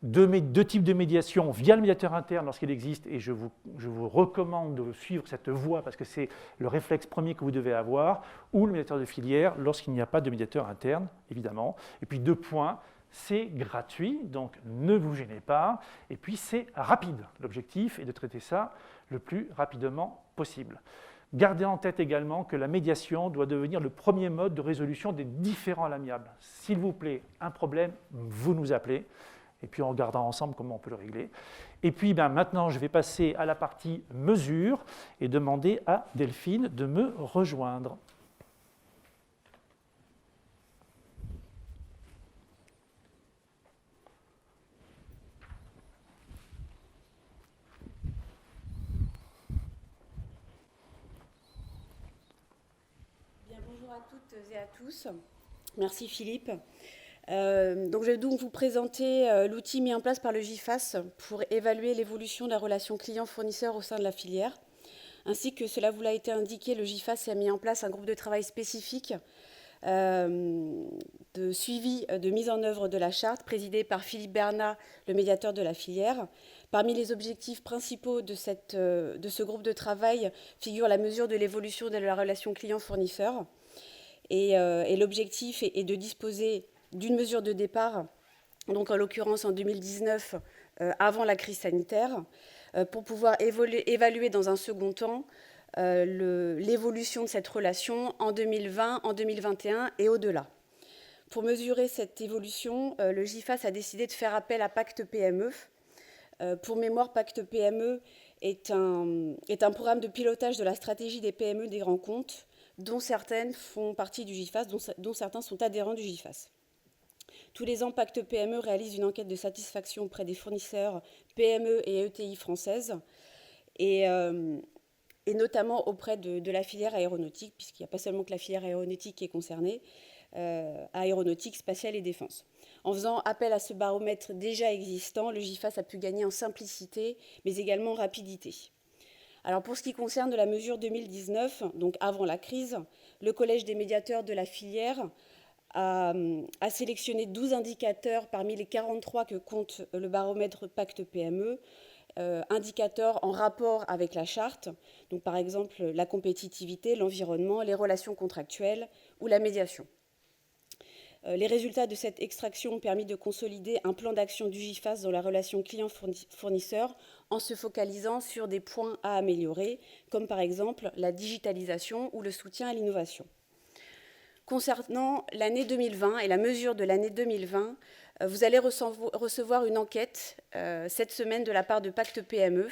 deux types de médiation via le médiateur interne lorsqu'il existe, et je vous recommande de suivre cette voie parce que c'est le réflexe premier que vous devez avoir, ou le médiateur de filière lorsqu'il n'y a pas de médiateur interne, évidemment. Et puis 2 points. C'est gratuit, donc ne vous gênez pas. Et puis c'est rapide. L'objectif est de traiter ça le plus rapidement possible. Gardez en tête également que la médiation doit devenir le premier mode de résolution des différends à l'amiable. S'il vous plaît, un problème, vous nous appelez et puis on regardera ensemble comment on peut le régler. Et puis maintenant, je vais passer à la partie mesure et demander à Delphine de me rejoindre. Bonjour à toutes et à tous. Merci Philippe. Donc, je vais donc vous présenter l'outil mis en place par le GIFAS pour évaluer l'évolution de la relation client-fournisseur au sein de la filière. Ainsi que cela vous l'a été indiqué, le GIFAS a mis en place un groupe de travail spécifique de suivi de mise en œuvre de la charte, présidé par Philippe Bernat, le médiateur de la filière. Parmi les objectifs principaux de ce groupe de travail figure la mesure de l'évolution de la relation client-fournisseur. Et l'objectif est de disposer d'une mesure de départ, donc en l'occurrence en 2019, avant la crise sanitaire, pour pouvoir évaluer dans un second temps l'évolution de cette relation en 2020, en 2021 et au-delà. Pour mesurer cette évolution, le GIFAS a décidé de faire appel à Pacte PME. Pour mémoire, Pacte PME est un programme de pilotage de la stratégie des PME des grands comptes, dont certaines font partie du GIFAS, dont certains sont adhérents du GIFAS. Tous les ans, Pacte PME réalise une enquête de satisfaction auprès des fournisseurs PME et ETI françaises, et notamment auprès de la filière aéronautique, puisqu'il n'y a pas seulement que la filière aéronautique qui est concernée, aéronautique, spatiale et défense. En faisant appel à ce baromètre déjà existant, le GIFAS a pu gagner en simplicité, mais également en rapidité. Alors pour ce qui concerne la mesure 2019, donc avant la crise, le Collège des médiateurs de la filière a sélectionné 12 indicateurs parmi les 43 que compte le baromètre Pacte PME, indicateurs en rapport avec la charte, donc par exemple la compétitivité, l'environnement, les relations contractuelles ou la médiation. Les résultats de cette extraction ont permis de consolider un plan d'action du GIFAS dans la relation client-fournisseur en se focalisant sur des points à améliorer, comme par exemple la digitalisation ou le soutien à l'innovation. Concernant l'année 2020 et la mesure de l'année 2020, vous allez recevoir une enquête cette semaine de la part de Pacte PME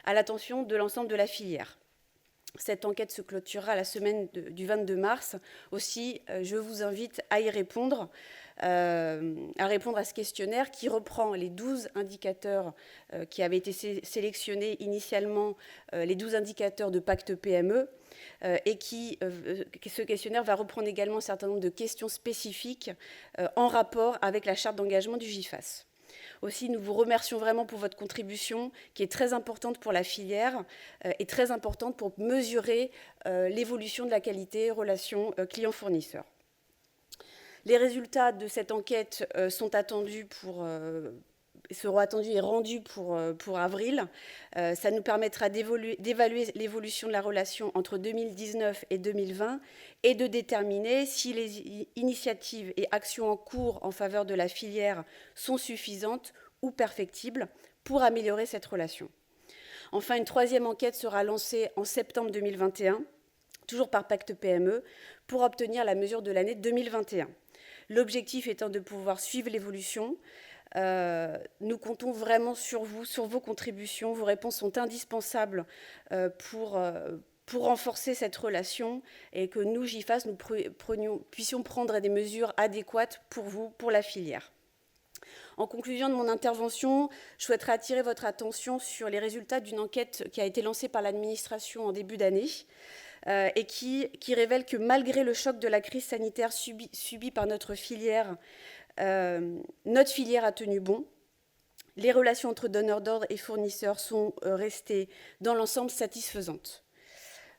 à l'attention de l'ensemble de la filière. Cette enquête se clôturera la semaine du 22 mars. Aussi, je vous invite à y répondre, à ce questionnaire qui reprend les 12 indicateurs qui avaient été sélectionnés initialement, les 12 indicateurs de Pacte PME, et ce questionnaire va reprendre également un certain nombre de questions spécifiques en rapport avec la charte d'engagement du GIFAS. Aussi, nous vous remercions vraiment pour votre contribution qui est très importante pour la filière et très importante pour mesurer l'évolution de la qualité relation client-fournisseur. Les résultats de cette enquête seront attendus et rendus pour avril. Ça nous permettra d'évaluer l'évolution de la relation entre 2019 et 2020 et de déterminer si les initiatives et actions en cours en faveur de la filière sont suffisantes ou perfectibles pour améliorer cette relation. Enfin, une troisième enquête sera lancée en septembre 2021, toujours par Pacte PME, pour obtenir la mesure de l'année 2021. L'objectif étant de pouvoir suivre l'évolution. Nous comptons vraiment sur vous, sur vos contributions. Vos réponses sont indispensables pour renforcer cette relation et que nous, GIFAS, puissions prendre des mesures adéquates pour vous, pour la filière. En conclusion de mon intervention, je souhaiterais attirer votre attention sur les résultats d'une enquête qui a été lancée par l'administration en début d'année et qui révèle que malgré le choc de la crise sanitaire subi par notre filière a tenu bon. Les relations entre donneurs d'ordre et fournisseurs sont restées dans l'ensemble satisfaisantes.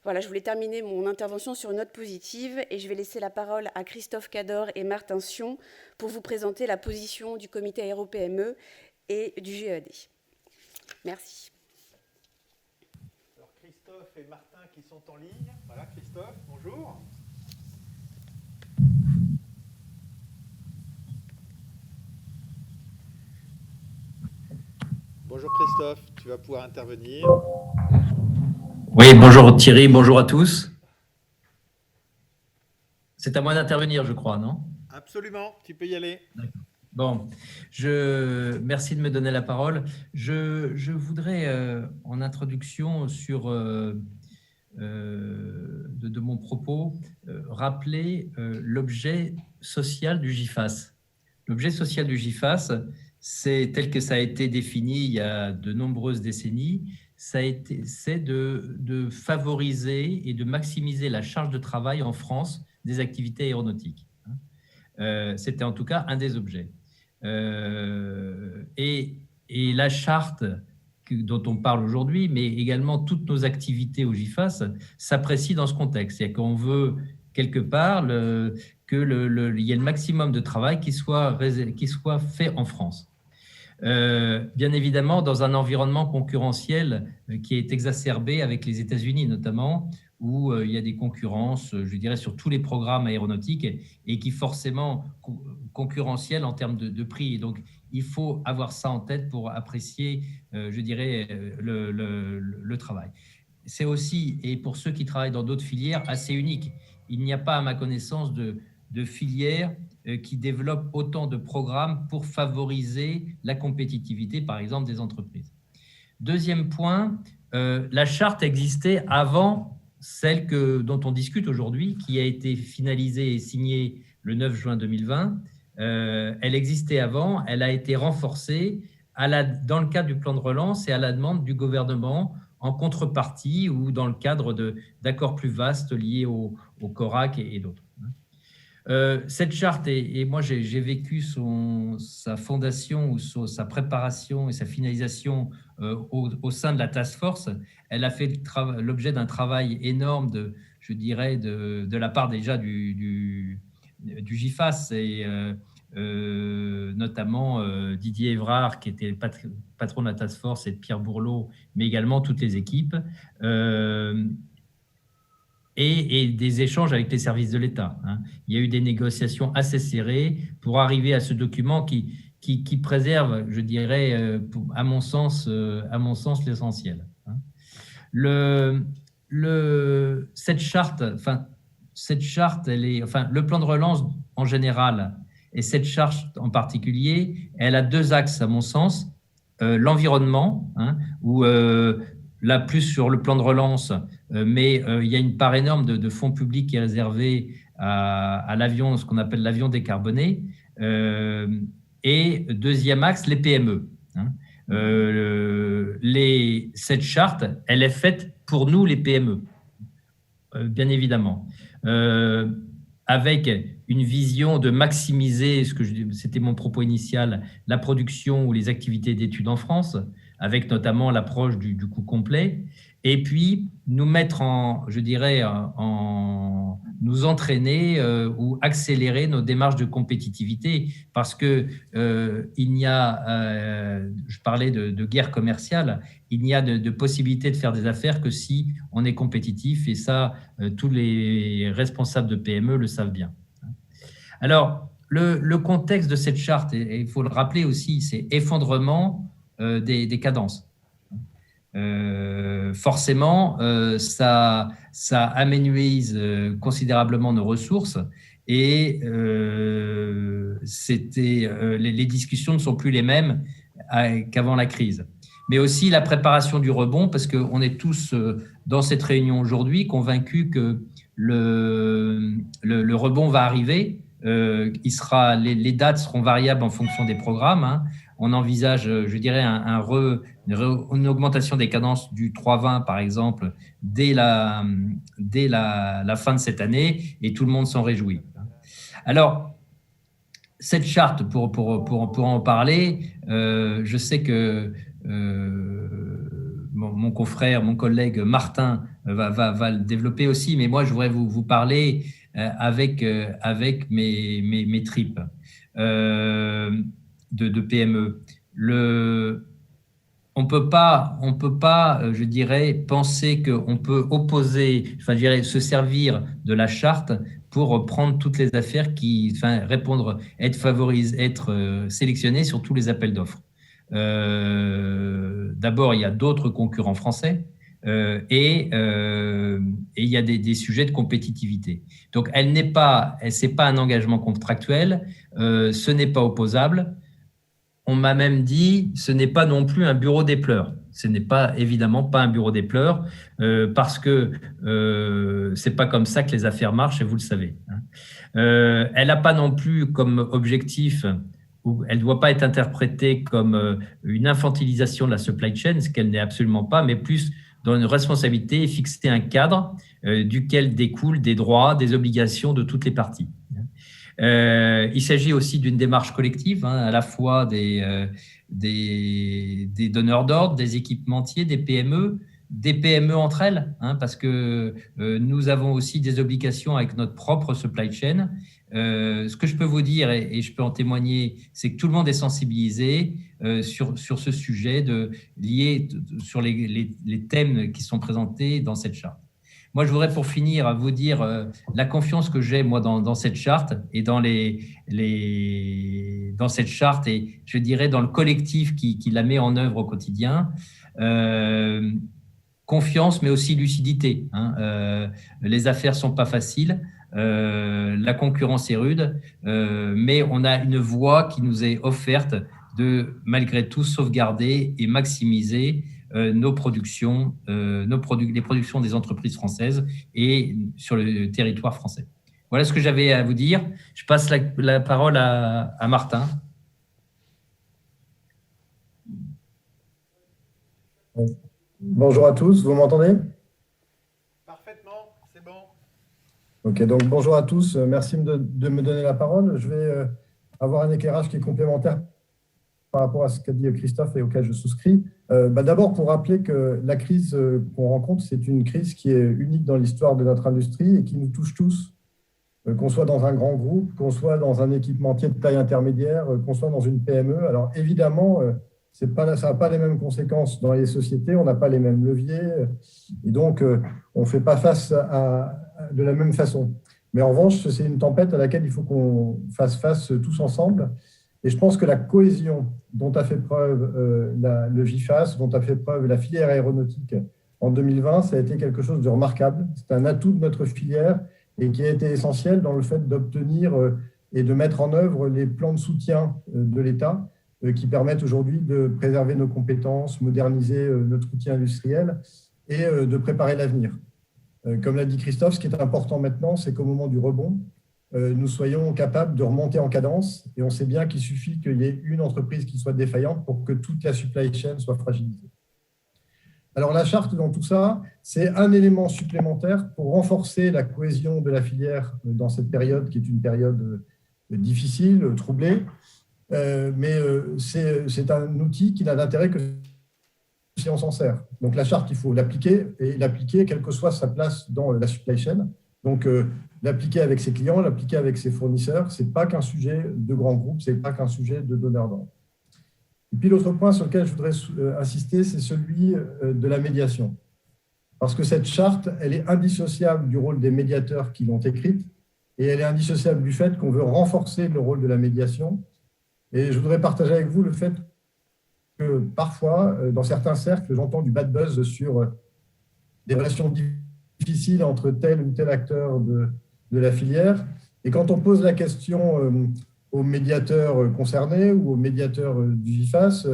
Voilà, je voulais terminer mon intervention sur une note positive et je vais laisser la parole à Christophe Cador et Martin Sion pour vous présenter la position du comité Aéro-PME et du GEAD. Merci. Alors Christophe et Martin qui sont en ligne. Voilà, Christophe, bonjour. Bonjour Christophe, tu vas pouvoir intervenir. Oui, bonjour Thierry, bonjour à tous. C'est à moi d'intervenir, je crois, non? Absolument, tu peux y aller. Bon, merci de me donner la parole. Je voudrais, en introduction de mon propos, rappeler l'objet social du GIFAS. L'objet social du GIFAS, c'est tel que ça a été défini il y a de nombreuses décennies, c'est de favoriser et de maximiser la charge de travail en France des activités aéronautiques. C'était en tout cas un des objets. Et la charte dont on parle aujourd'hui, mais également toutes nos activités au GIFAS, s'apprécient dans ce contexte. C'est-à-dire qu'on veut quelque part qu'il y ait le maximum de travail qui soit fait en France. Bien évidemment, dans un environnement concurrentiel qui est exacerbé avec les États-Unis notamment, où il y a des concurrences, je dirais, sur tous les programmes aéronautiques et qui forcément concurrentiels en termes de prix. Donc, il faut avoir ça en tête pour apprécier, je dirais, le travail. C'est aussi, et pour ceux qui travaillent dans d'autres filières, assez unique. Il n'y a pas, à ma connaissance, de filière qui développe autant de programmes pour favoriser la compétitivité, par exemple, des entreprises. Deuxième point, la charte existait avant celle dont on discute aujourd'hui, qui a été finalisée et signée le 9 juin 2020. Elle existait avant, elle a été renforcée dans le cadre du plan de relance et à la demande du gouvernement en contrepartie ou dans le cadre d'accords plus vastes liés au CORAC et d'autres. Cette charte, et moi j'ai vécu sa fondation ou sa préparation et sa finalisation au sein de la task force. Elle a fait l'objet d'un travail énorme, je dirais, de la part déjà du GIFAS et notamment Didier Évrard, qui était patron de la task force, et de Pierre Bourlot, mais également toutes les équipes. Et des échanges avec les services de l'État. Il y a eu des négociations assez serrées pour arriver à ce document qui préserve, je dirais, à mon sens, l'essentiel. Cette charte, le plan de relance en général et cette charte en particulier, elle a deux axes à mon sens. L'environnement, où là plus sur le plan de relance, mais il y a une part énorme de fonds publics qui est réservée à l'avion, ce qu'on appelle l'avion décarboné. Et deuxième axe, les PME. Cette charte, elle est faite pour nous, les PME, bien évidemment, avec une vision de maximiser, c'était mon propos initial, la production ou les activités d'études en France, avec notamment l'approche du coût complet, et puis nous mettre nous entraîner ou accélérer nos démarches de compétitivité, parce que il n'y a, je parlais de guerre commerciale, il n'y a de possibilité de faire des affaires que si on est compétitif, et ça, tous les responsables de PME le savent bien. Alors, le contexte de cette charte, et il faut le rappeler aussi, c'est effondrement des cadences. Forcément, ça aménuise considérablement nos ressources et les discussions ne sont plus les mêmes qu'avant la crise. Mais aussi la préparation du rebond, parce qu'on est tous dans cette réunion aujourd'hui convaincus que le rebond va arriver. Les dates seront variables en fonction des programmes. On envisage, je dirais, une augmentation des cadences du 3,20 par exemple dès la fin de cette année, et tout le monde s'en réjouit. Alors, cette charte, pour en parler, je sais que mon confrère, mon collègue Martin va le développer aussi, mais moi je voudrais vous parler avec mes tripes de PME. On peut pas, je dirais, penser qu'on peut opposer, je dirais, se servir de la charte pour prendre toutes les affaires qui, répondre, être sélectionnées sur tous les appels d'offres. D'abord, il y a d'autres concurrents français. et il y a des sujets de compétitivité. Donc, c'est pas un engagement contractuel, ce n'est pas opposable. On m'a même dit, ce n'est pas non plus un bureau des pleurs. Ce n'est pas évidemment pas un bureau des pleurs parce que c'est pas comme ça que les affaires marchent et vous le savez. Elle n'a pas non plus comme objectif, ou elle ne doit pas être interprétée comme une infantilisation de la supply chain, ce qu'elle n'est absolument pas, mais plus dans une responsabilité et fixer un cadre duquel découlent des droits, des obligations de toutes les parties. Il s'agit aussi d'une démarche collective, à la fois des donneurs d'ordre, des équipementiers, des PME entre elles, parce que nous avons aussi des obligations avec notre propre supply chain. Ce que je peux vous dire, et je peux en témoigner, c'est que tout le monde est sensibilisé sur ce sujet lié sur les thèmes qui sont présentés dans cette charte. Moi, je voudrais pour finir vous dire la confiance que j'ai moi dans cette charte et dans cette charte et je dirais dans le collectif qui la met en œuvre au quotidien. Confiance, mais aussi lucidité. Les affaires sont pas faciles, la concurrence est rude, mais on a une voie qui nous est offerte de malgré tout sauvegarder et maximiser les productions des entreprises françaises et sur le territoire français. Voilà ce que j'avais à vous dire. Je passe la parole à Martin. Bonjour à tous, vous m'entendez? Parfaitement, c'est bon. Ok, donc bonjour à tous, merci de me donner la parole. Je vais avoir un éclairage qui est complémentaire par rapport à ce qu'a dit Christophe et auquel je souscris. D'abord, pour rappeler que la crise qu'on rencontre, c'est une crise qui est unique dans l'histoire de notre industrie et qui nous touche tous, qu'on soit dans un grand groupe, qu'on soit dans un équipementier de taille intermédiaire, qu'on soit dans une PME. Alors évidemment, ça n'a pas les mêmes conséquences dans les sociétés, on n'a pas les mêmes leviers, et donc on ne fait pas face de la même façon. Mais en revanche, c'est une tempête à laquelle il faut qu'on fasse face tous ensemble. Et je pense que la cohésion dont a fait preuve le GIFAS, dont a fait preuve la filière aéronautique en 2020, ça a été quelque chose de remarquable. C'est un atout de notre filière et qui a été essentiel dans le fait d'obtenir et de mettre en œuvre les plans de soutien de l'État qui permettent aujourd'hui de préserver nos compétences, moderniser notre outil industriel et de préparer l'avenir. Comme l'a dit Christophe, ce qui est important maintenant, c'est qu'au moment du rebond, nous soyons capables de remonter en cadence. Et on sait bien qu'il suffit qu'il y ait une entreprise qui soit défaillante pour que toute la supply chain soit fragilisée. Alors la charte dans tout ça, c'est un élément supplémentaire pour renforcer la cohésion de la filière dans cette période qui est une période difficile, troublée. Mais c'est un outil qui n'a d'intérêt que si on s'en sert. Donc la charte, il faut l'appliquer et l'appliquer quelle que soit sa place dans la supply chain. Donc l'appliquer avec ses clients, l'appliquer avec ses fournisseurs, ce n'est pas qu'un sujet de grands groupes, ce n'est pas qu'un sujet de donneurs d'ordre. Et puis l'autre point sur lequel je voudrais insister, c'est celui de la médiation. Parce que cette charte, elle est indissociable du rôle des médiateurs qui l'ont écrite et elle est indissociable du fait qu'on veut renforcer le rôle de la médiation. Et je voudrais partager avec vous le fait que parfois, dans certains cercles, j'entends du bad buzz sur des relations difficiles entre tel ou tel acteur de la filière. Et quand on pose la question aux médiateurs concernés ou aux médiateurs du GIFAS,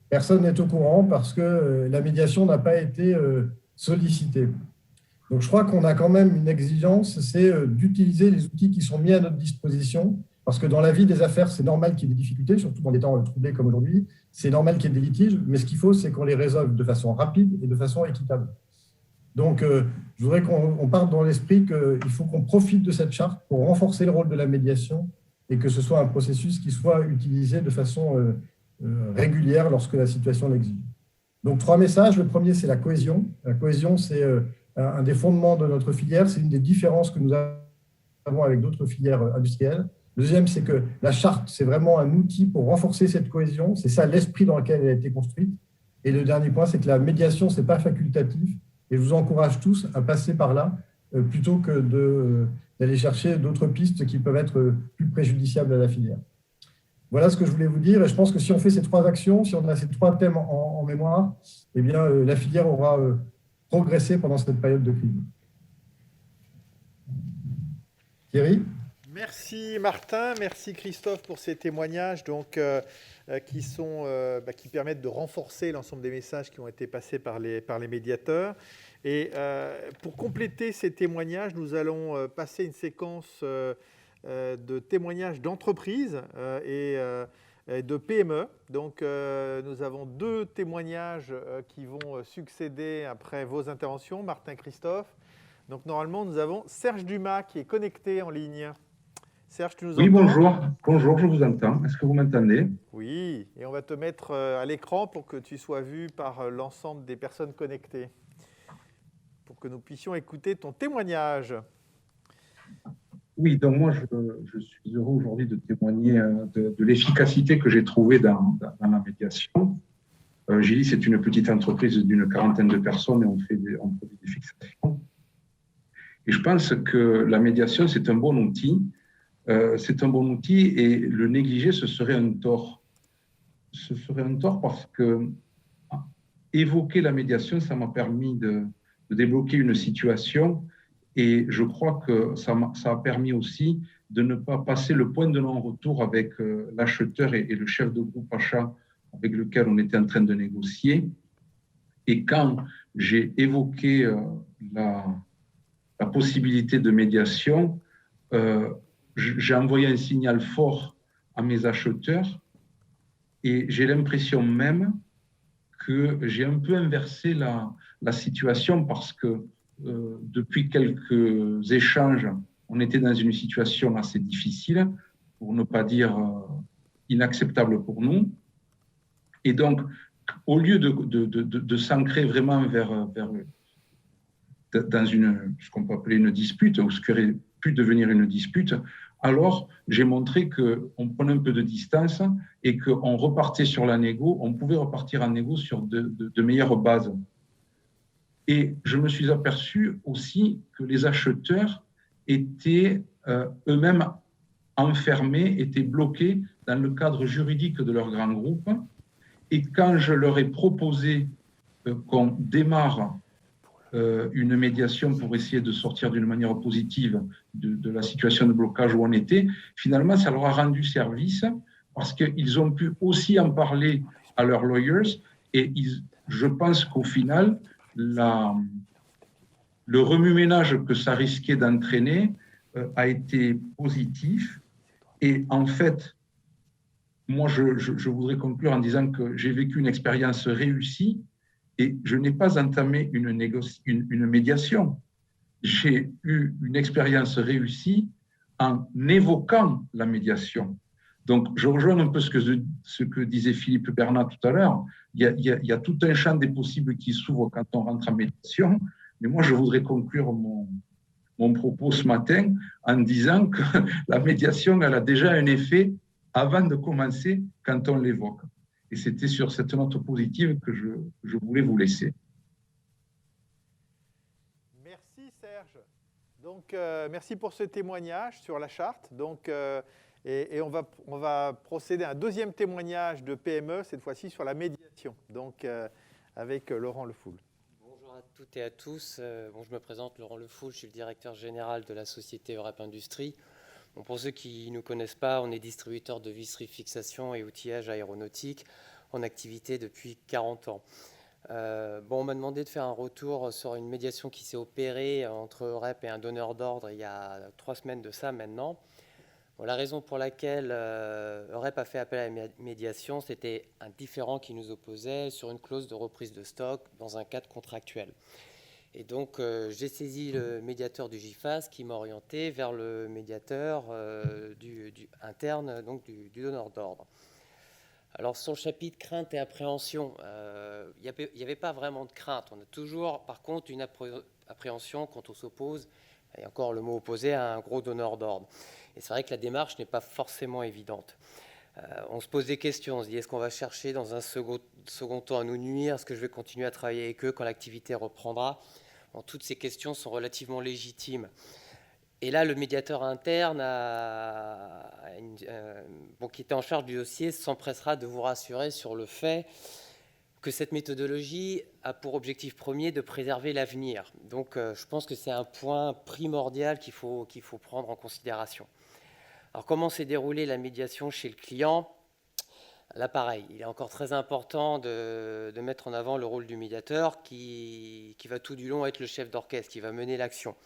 personne n'est au courant parce que la médiation n'a pas été sollicitée. Donc je crois qu'on a quand même une exigence, c'est d'utiliser les outils qui sont mis à notre disposition. Parce que dans la vie des affaires, c'est normal qu'il y ait des difficultés, surtout dans des temps troublés comme aujourd'hui. C'est normal qu'il y ait des litiges, mais ce qu'il faut, c'est qu'on les résolve de façon rapide et de façon équitable. Donc, je voudrais qu'on parte dans l'esprit qu'il faut qu'on profite de cette charte pour renforcer le rôle de la médiation et que ce soit un processus qui soit utilisé de façon régulière lorsque la situation l'exige. Donc, 3 messages. Le premier, c'est la cohésion. La cohésion, c'est un des fondements de notre filière. C'est une des différences que nous avons avec d'autres filières industrielles. Le deuxième, c'est que la charte, c'est vraiment un outil pour renforcer cette cohésion. C'est ça l'esprit dans lequel elle a été construite. Et le dernier point, c'est que la médiation, ce n'est pas facultatif. Et je vous encourage tous à passer par là plutôt que d'aller chercher d'autres pistes qui peuvent être plus préjudiciables à la filière. Voilà ce que je voulais vous dire. Et je pense que si on fait ces 3 actions, si on a ces 3 thèmes en mémoire, eh bien, la filière aura progresser pendant cette période de crise. Thierry ? Merci Martin, merci Christophe pour ces témoignages qui permettent de renforcer l'ensemble des messages qui ont été passés par les médiateurs. Et pour compléter ces témoignages, nous allons passer une séquence de témoignages d'entreprises et de PME. Donc nous avons 2 témoignages qui vont succéder après vos interventions, Martin, Christophe. Donc normalement, nous avons Serge Dumas qui est connecté en ligne. Serge, tu nous entends ? Oui, bonjour. Bonjour, je vous entends. Est-ce que vous m'entendez ? Oui, et on va te mettre à l'écran pour que tu sois vu par l'ensemble des personnes connectées, pour que nous puissions écouter ton témoignage. Oui, donc moi, je suis heureux aujourd'hui de témoigner de l'efficacité que j'ai trouvée dans la médiation. Gilly, c'est une petite entreprise d'une 40aine de personnes et on produit des fixations. Et je pense que la médiation, c'est un bon outil. C'est un bon outil et le négliger, ce serait un tort. Ce serait un tort parce que évoquer la médiation, ça m'a permis de débloquer une situation et je crois que ça a permis aussi de ne pas passer le point de non-retour avec l'acheteur et le chef de groupe achat avec lequel on était en train de négocier. Et quand j'ai évoqué la possibilité de médiation, j'ai envoyé un signal fort à mes acheteurs et j'ai l'impression même que j'ai un peu inversé la situation parce que depuis quelques échanges, on était dans une situation assez difficile, pour ne pas dire inacceptable pour nous. Et donc, au lieu de s'ancrer vraiment dans ce qu'on peut appeler une dispute, ou ce qui aurait pu devenir une dispute, alors j'ai montré qu'on prenait un peu de distance et qu'on repartait sur la négo, on pouvait repartir en négo sur de meilleures bases. Et je me suis aperçu aussi que les acheteurs étaient eux-mêmes enfermés, étaient bloqués dans le cadre juridique de leur grand groupe. Et quand je leur ai proposé qu'on démarre une médiation pour essayer de sortir d'une manière positive de la situation de blocage où on était, finalement, ça leur a rendu service parce qu'ils ont pu aussi en parler à leurs lawyers et je pense qu'au final, le remue-ménage que ça risquait d'entraîner a été positif. Et en fait, moi, je voudrais conclure en disant que j'ai vécu une expérience réussie et je n'ai pas entamé une médiation. J'ai eu une expérience réussie en évoquant la médiation. Donc, je rejoins un peu ce que disait Philippe Bernat tout à l'heure. Il y a tout un champ des possibles qui s'ouvre quand on rentre en médiation. Mais moi, je voudrais conclure mon propos ce matin en disant que la médiation, elle a déjà un effet avant de commencer quand on l'évoque. Et c'était sur cette note positive que je voulais vous laisser. Merci Serge. Donc, merci pour ce témoignage sur la charte. Donc, et on va procéder à un deuxième témoignage de PME, cette fois-ci sur la médiation, donc avec Laurent Le Foul. Bonjour à toutes et à tous. Je me présente Laurent Le Foul, je suis le directeur général de la société Eurep Industrie. Bon, pour ceux qui ne nous connaissent pas, on est distributeur de visserie fixation et outillage aéronautique en activité depuis 40 ans. On m'a demandé de faire un retour sur une médiation qui s'est opérée entre Eurep et un donneur d'ordre il y a 3 semaines de ça maintenant. Bon, la raison pour laquelle Eurep a fait appel à la médiation, c'était un différend qui nous opposait sur une clause de reprise de stock dans un cadre contractuel. Et donc, j'ai saisi le médiateur du GIFAS qui m'a orienté vers le médiateur interne donc du donneur d'ordre. Alors, sur le chapitre crainte et appréhension, il n'y avait pas vraiment de crainte. On a toujours, par contre, une appréhension quand on s'oppose, et encore le mot opposé, à un gros donneur d'ordre. Et c'est vrai que la démarche n'est pas forcément évidente. On se pose des questions, on se dit est-ce qu'on va chercher dans un second temps à nous nuire, est-ce que je vais continuer à travailler avec eux quand l'activité reprendra? Toutes ces questions sont relativement légitimes. Et là, le médiateur interne qui était en charge du dossier s'empressera de vous rassurer sur le fait que cette méthodologie a pour objectif premier de préserver l'avenir. Donc je pense que c'est un point primordial qu'il faut prendre en considération. Alors comment s'est déroulée la médiation chez le client ? Là pareil, il est encore très important de mettre en avant le rôle du médiateur qui va tout du long être le chef d'orchestre, qui va mener l'action.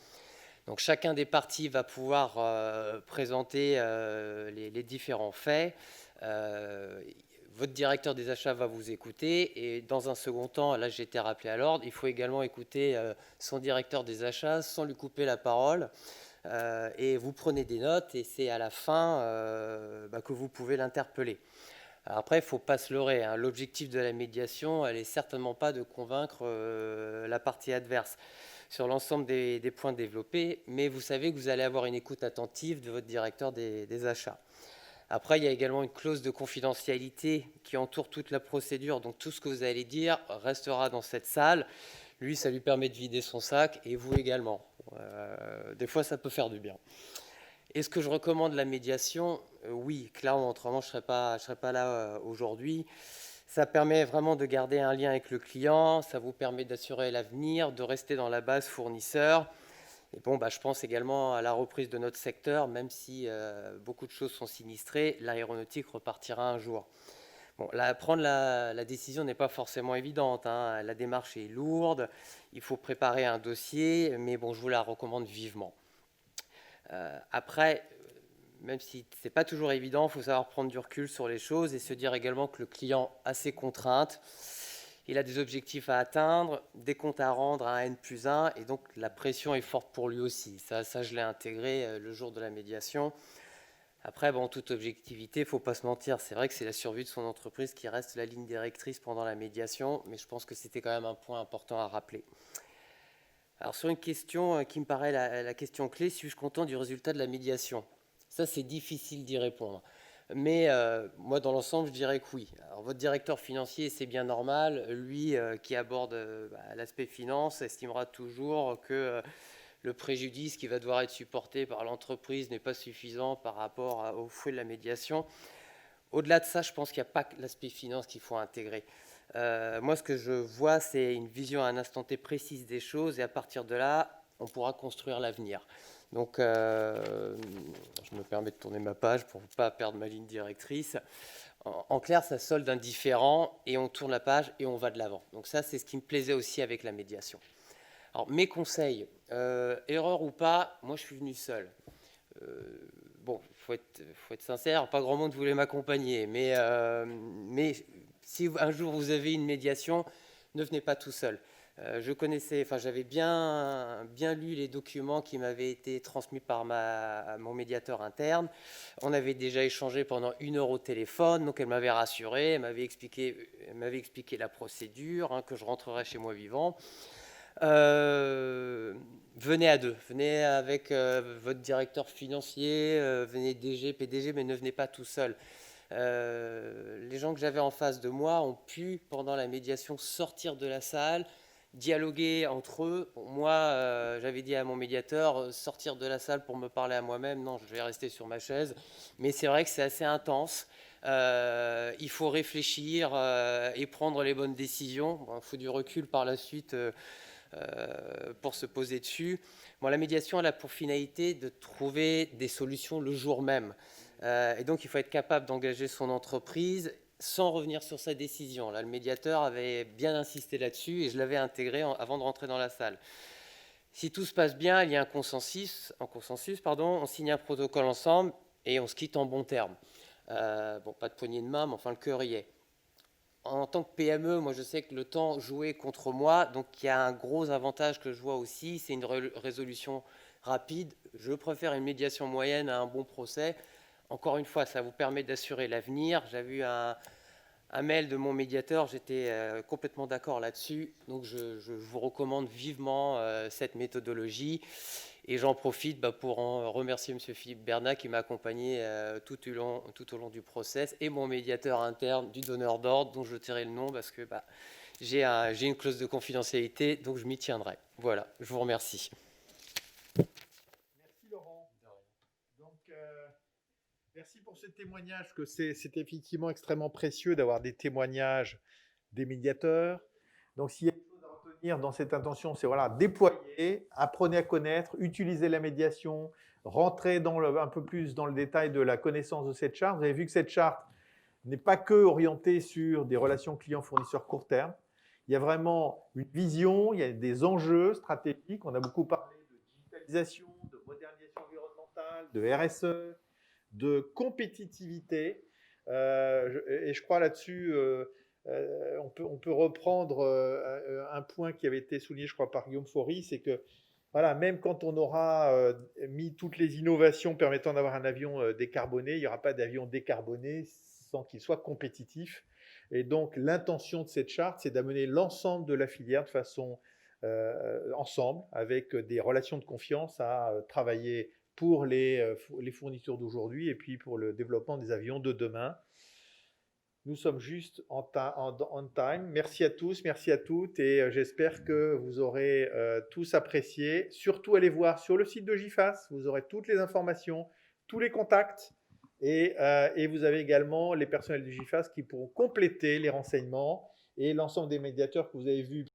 Donc chacun des parties va pouvoir présenter les différents faits. Votre directeur des achats va vous écouter et dans un second temps, là j'ai été rappelé à l'ordre, il faut également écouter son directeur des achats sans lui couper la parole et vous prenez des notes et c'est à la fin que vous pouvez l'interpeller. Après, il ne faut pas se leurrer, hein. L'objectif de la médiation, elle n'est certainement pas de convaincre la partie adverse sur l'ensemble des points développés, mais vous savez que vous allez avoir une écoute attentive de votre directeur des achats. Après, il y a également une clause de confidentialité qui entoure toute la procédure. Donc, tout ce que vous allez dire restera dans cette salle. Lui, ça lui permet de vider son sac et vous également. Des fois, ça peut faire du bien. Est-ce que je recommande la médiation ? Oui, clairement, autrement, je ne serais pas là aujourd'hui. Ça permet vraiment de garder un lien avec le client. Ça vous permet d'assurer l'avenir, de rester dans la base fournisseur. Et bon, je pense également à la reprise de notre secteur, même si beaucoup de choses sont sinistrées, l'aéronautique repartira un jour. Bon, là, prendre la décision n'est pas forcément évidente, hein. La démarche est lourde, il faut préparer un dossier, mais bon, je vous la recommande vivement. Après, même si ce n'est pas toujours évident, il faut savoir prendre du recul sur les choses et se dire également que le client a ses contraintes. Il a des objectifs à atteindre, des comptes à rendre à N+1, et donc la pression est forte pour lui aussi. Ça je l'ai intégré le jour de la médiation. Après, bon, toute objectivité, il ne faut pas se mentir. C'est vrai que c'est la survie de son entreprise qui reste la ligne directrice pendant la médiation, mais je pense que c'était quand même un point important à rappeler. Alors, sur une question qui me paraît la question clé, suis-je content du résultat de la médiation ? Ça, c'est difficile d'y répondre. Mais moi, dans l'ensemble, je dirais que oui. Alors, votre directeur financier, c'est bien normal. Lui, qui aborde l'aspect finance, estimera toujours que le préjudice qui va devoir être supporté par l'entreprise n'est pas suffisant par rapport aux fruits de la médiation. Au-delà de ça, je pense qu'il n'y a pas que l'aspect finance qu'il faut intégrer. Moi, ce que je vois, c'est une vision à un instant T précise des choses. Et à partir de là, on pourra construire l'avenir. Donc, je me permets de tourner ma page pour ne pas perdre ma ligne directrice. En clair, ça solde un différend et on tourne la page et on va de l'avant. Donc ça, c'est ce qui me plaisait aussi avec la médiation. Alors, mes conseils, erreur ou pas, moi, je suis venu seul. Bon, faut être sincère, pas grand monde voulait m'accompagner, mais si un jour vous avez une médiation, ne venez pas tout seul. J'avais bien lu les documents qui m'avaient été transmis par mon médiateur interne. On avait déjà échangé pendant 1 heure au téléphone, donc elle m'avait rassuré, elle m'avait expliqué la procédure, hein, que je rentrerai chez moi vivant. Venez à deux, venez avec votre directeur financier, venez DG, PDG, mais ne venez pas tout seul. Les gens que j'avais en face de moi ont pu, pendant la médiation, sortir de la salle, dialoguer entre eux. Moi, j'avais dit à mon médiateur, sortir de la salle pour me parler à moi-même, non, je vais rester sur ma chaise. Mais c'est vrai que c'est assez intense. Il faut réfléchir et prendre les bonnes décisions. Bon, il faut du recul par la suite pour se poser dessus. Bon, la médiation, elle a pour finalité de trouver des solutions le jour même. Et donc, il faut être capable d'engager son entreprise sans revenir sur sa décision. Là, le médiateur avait bien insisté là-dessus et je l'avais intégré avant de rentrer dans la salle. Si tout se passe bien, il y a un consensus, on signe un protocole ensemble et on se quitte en bons termes. Bon, pas de poignée de main, mais enfin, le cœur y est. En tant que PME, moi, je sais que le temps jouait contre moi, donc il y a un gros avantage que je vois aussi, c'est une résolution rapide. Je préfère une médiation moyenne à un bon procès. Encore une fois, ça vous permet d'assurer l'avenir. J'avais eu un mail de mon médiateur, j'étais complètement d'accord là-dessus. Donc, je vous recommande vivement cette méthodologie. Et j'en profite pour en remercier M. Philippe Bernat qui m'a accompagné tout au long du process et mon médiateur interne du donneur d'ordre, dont je tairai le nom parce que j'ai une clause de confidentialité, donc je m'y tiendrai. Voilà, je vous remercie. Merci Laurent. Donc, merci pour ce témoignage, que c'est effectivement extrêmement précieux d'avoir des témoignages des médiateurs. Donc, s'il y a une chose à retenir dans cette intention, c'est voilà, déployer, apprenez à connaître, utilisez la médiation, rentrez un peu plus dans le détail de la connaissance de cette charte. Vous avez vu que cette charte n'est pas que orientée sur des relations clients-fournisseurs court terme. Il y a vraiment une vision, il y a des enjeux stratégiques. On a beaucoup parlé de digitalisation, de modernisation environnementale, de RSE, de compétitivité. Et je crois là-dessus, on peut reprendre un point qui avait été souligné, je crois, par Guillaume Faury, c'est que voilà, même quand on aura mis toutes les innovations permettant d'avoir un avion décarboné, il n'y aura pas d'avion décarboné sans qu'il soit compétitif. Et donc, l'intention de cette charte, c'est d'amener l'ensemble de la filière de façon ensemble, avec des relations de confiance, à travailler pour les fournisseurs d'aujourd'hui et puis pour le développement des avions de demain. Nous sommes juste on time. Merci à tous, merci à toutes et j'espère que vous aurez tous apprécié. Surtout, allez voir sur le site de GIFAS, vous aurez toutes les informations, tous les contacts et vous avez également les personnels du GIFAS qui pourront compléter les renseignements et l'ensemble des médiateurs que vous avez vus